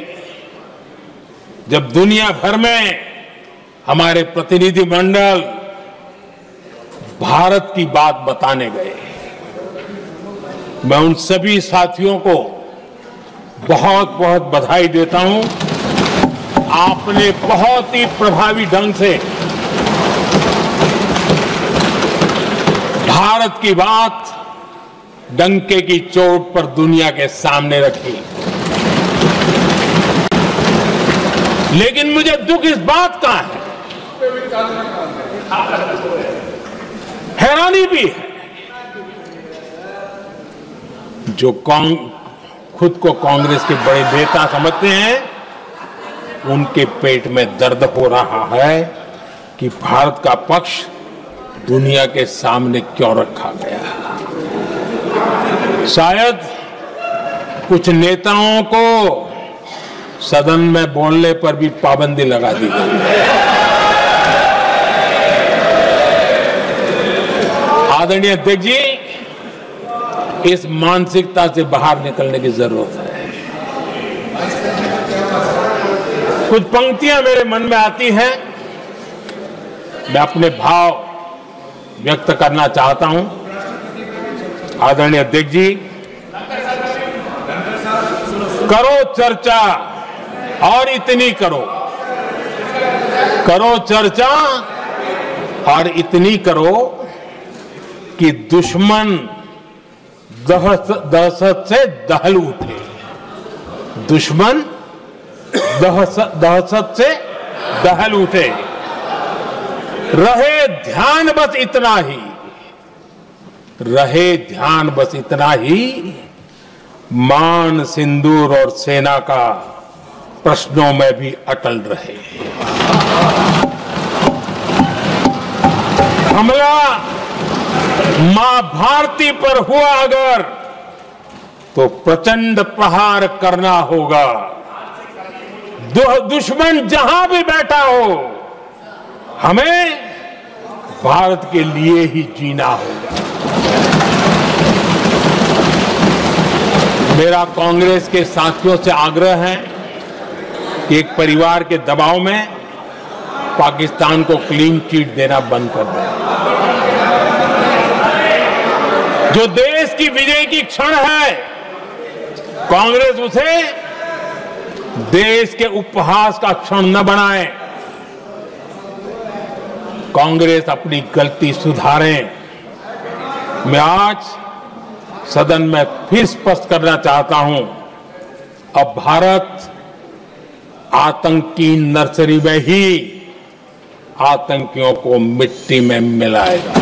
Speaker 1: जब दुनिया भर में हमारे प्रतिनिधि मंडल भारत की बात बताने गए। मैं उन सभी साथियों को बहुत बहुत बधाई देता हूं। आपने बहुत ही प्रभावी ढंग से भारत की बात डंके की चोट पर दुनिया के सामने रखी। लेकिन मुझे दुख इस बात का है, हैरानी भी है, जो खुद को कांग्रेस के बड़े नेता समझते हैं, उनके पेट में दर्द हो रहा है कि भारत का पक्ष दुनिया के सामने क्यों रखा गया। शायद कुछ नेताओं को सदन में बोलने पर भी पाबंदी लगा दी गई है। आदरणीय अध्यक्ष जी, इस मानसिकता से बाहर निकलने की जरूरत है। कुछ पंक्तियां मेरे मन में आती हैं, मैं अपने भाव व्यक्त करना चाहता हूं। आदरणीय अध्यक्ष जी, करो चर्चा और इतनी करो, करो चर्चा और इतनी करो कि दुश्मन दहशत से दहल उठे, दुश्मन दहशत से दहल उठे। रहे ध्यान बस इतना ही, रहे ध्यान बस इतना ही, मान सिंदूर और सेना का प्रश्नों में भी अटल रहे। हमला मां भारती पर हुआ अगर, तो प्रचंड प्रहार करना होगा। दुश्मन जहां भी बैठा हो, हमें भारत के लिए ही जीना होगा। मेरा कांग्रेस के साथियों से आग्रह है कि एक परिवार के दबाव में पाकिस्तान को क्लीन चिट देना बंद कर दें। जो देश की विजय की क्षण है, कांग्रेस उसे देश के उपहास का क्षण न बनाएं। कांग्रेस अपनी गलती सुधारें। मैं आज सदन में फिर स्पष्ट करना चाहता हूं, अब भारत आतंक की नर्सरी में ही आतंकियों को मिट्टी में मिलाएगा।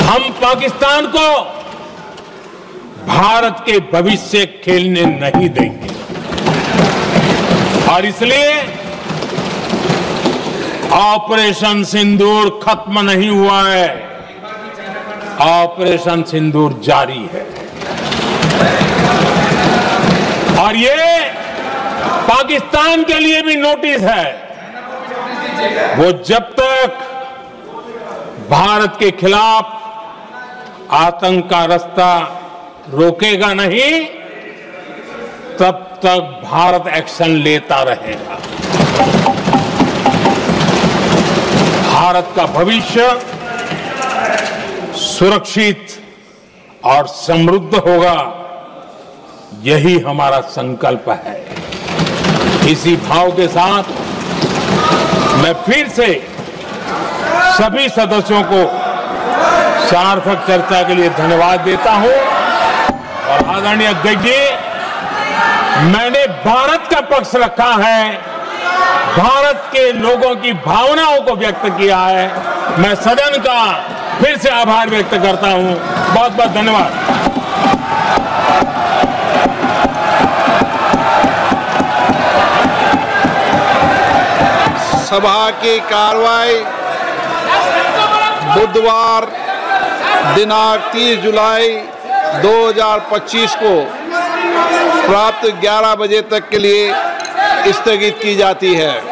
Speaker 1: हम पाकिस्तान को भारत के भविष्य खेलने नहीं देंगे और इसलिए ऑपरेशन सिंदूर खत्म नहीं हुआ है, ऑपरेशन सिंदूर जारी है। और ये पाकिस्तान के लिए भी नोटिस है। वो जब तक भारत के खिलाफ आतंक का रास्ता रोकेगा नहीं, तब तक भारत एक्शन लेता रहेगा। भारत का भविष्य सुरक्षित और समृद्ध होगा, यही हमारा संकल्प है। इसी भाव के साथ मैं फिर से सभी सदस्यों को सार्थक चर्चा के लिए धन्यवाद देता हूं। और आदरणीय अध्यक्ष जी, मैंने भारत का पक्ष रखा है, भारत के लोगों की भावनाओं को व्यक्त किया है। मैं सदन का फिर से आभार व्यक्त करता हूं। बहुत बहुत धन्यवाद।
Speaker 2: सभा की कार्रवाई बुधवार दिनांक 30 जुलाई 2025 को प्राप्त 11 बजे तक के लिए स्थगित की जाती है।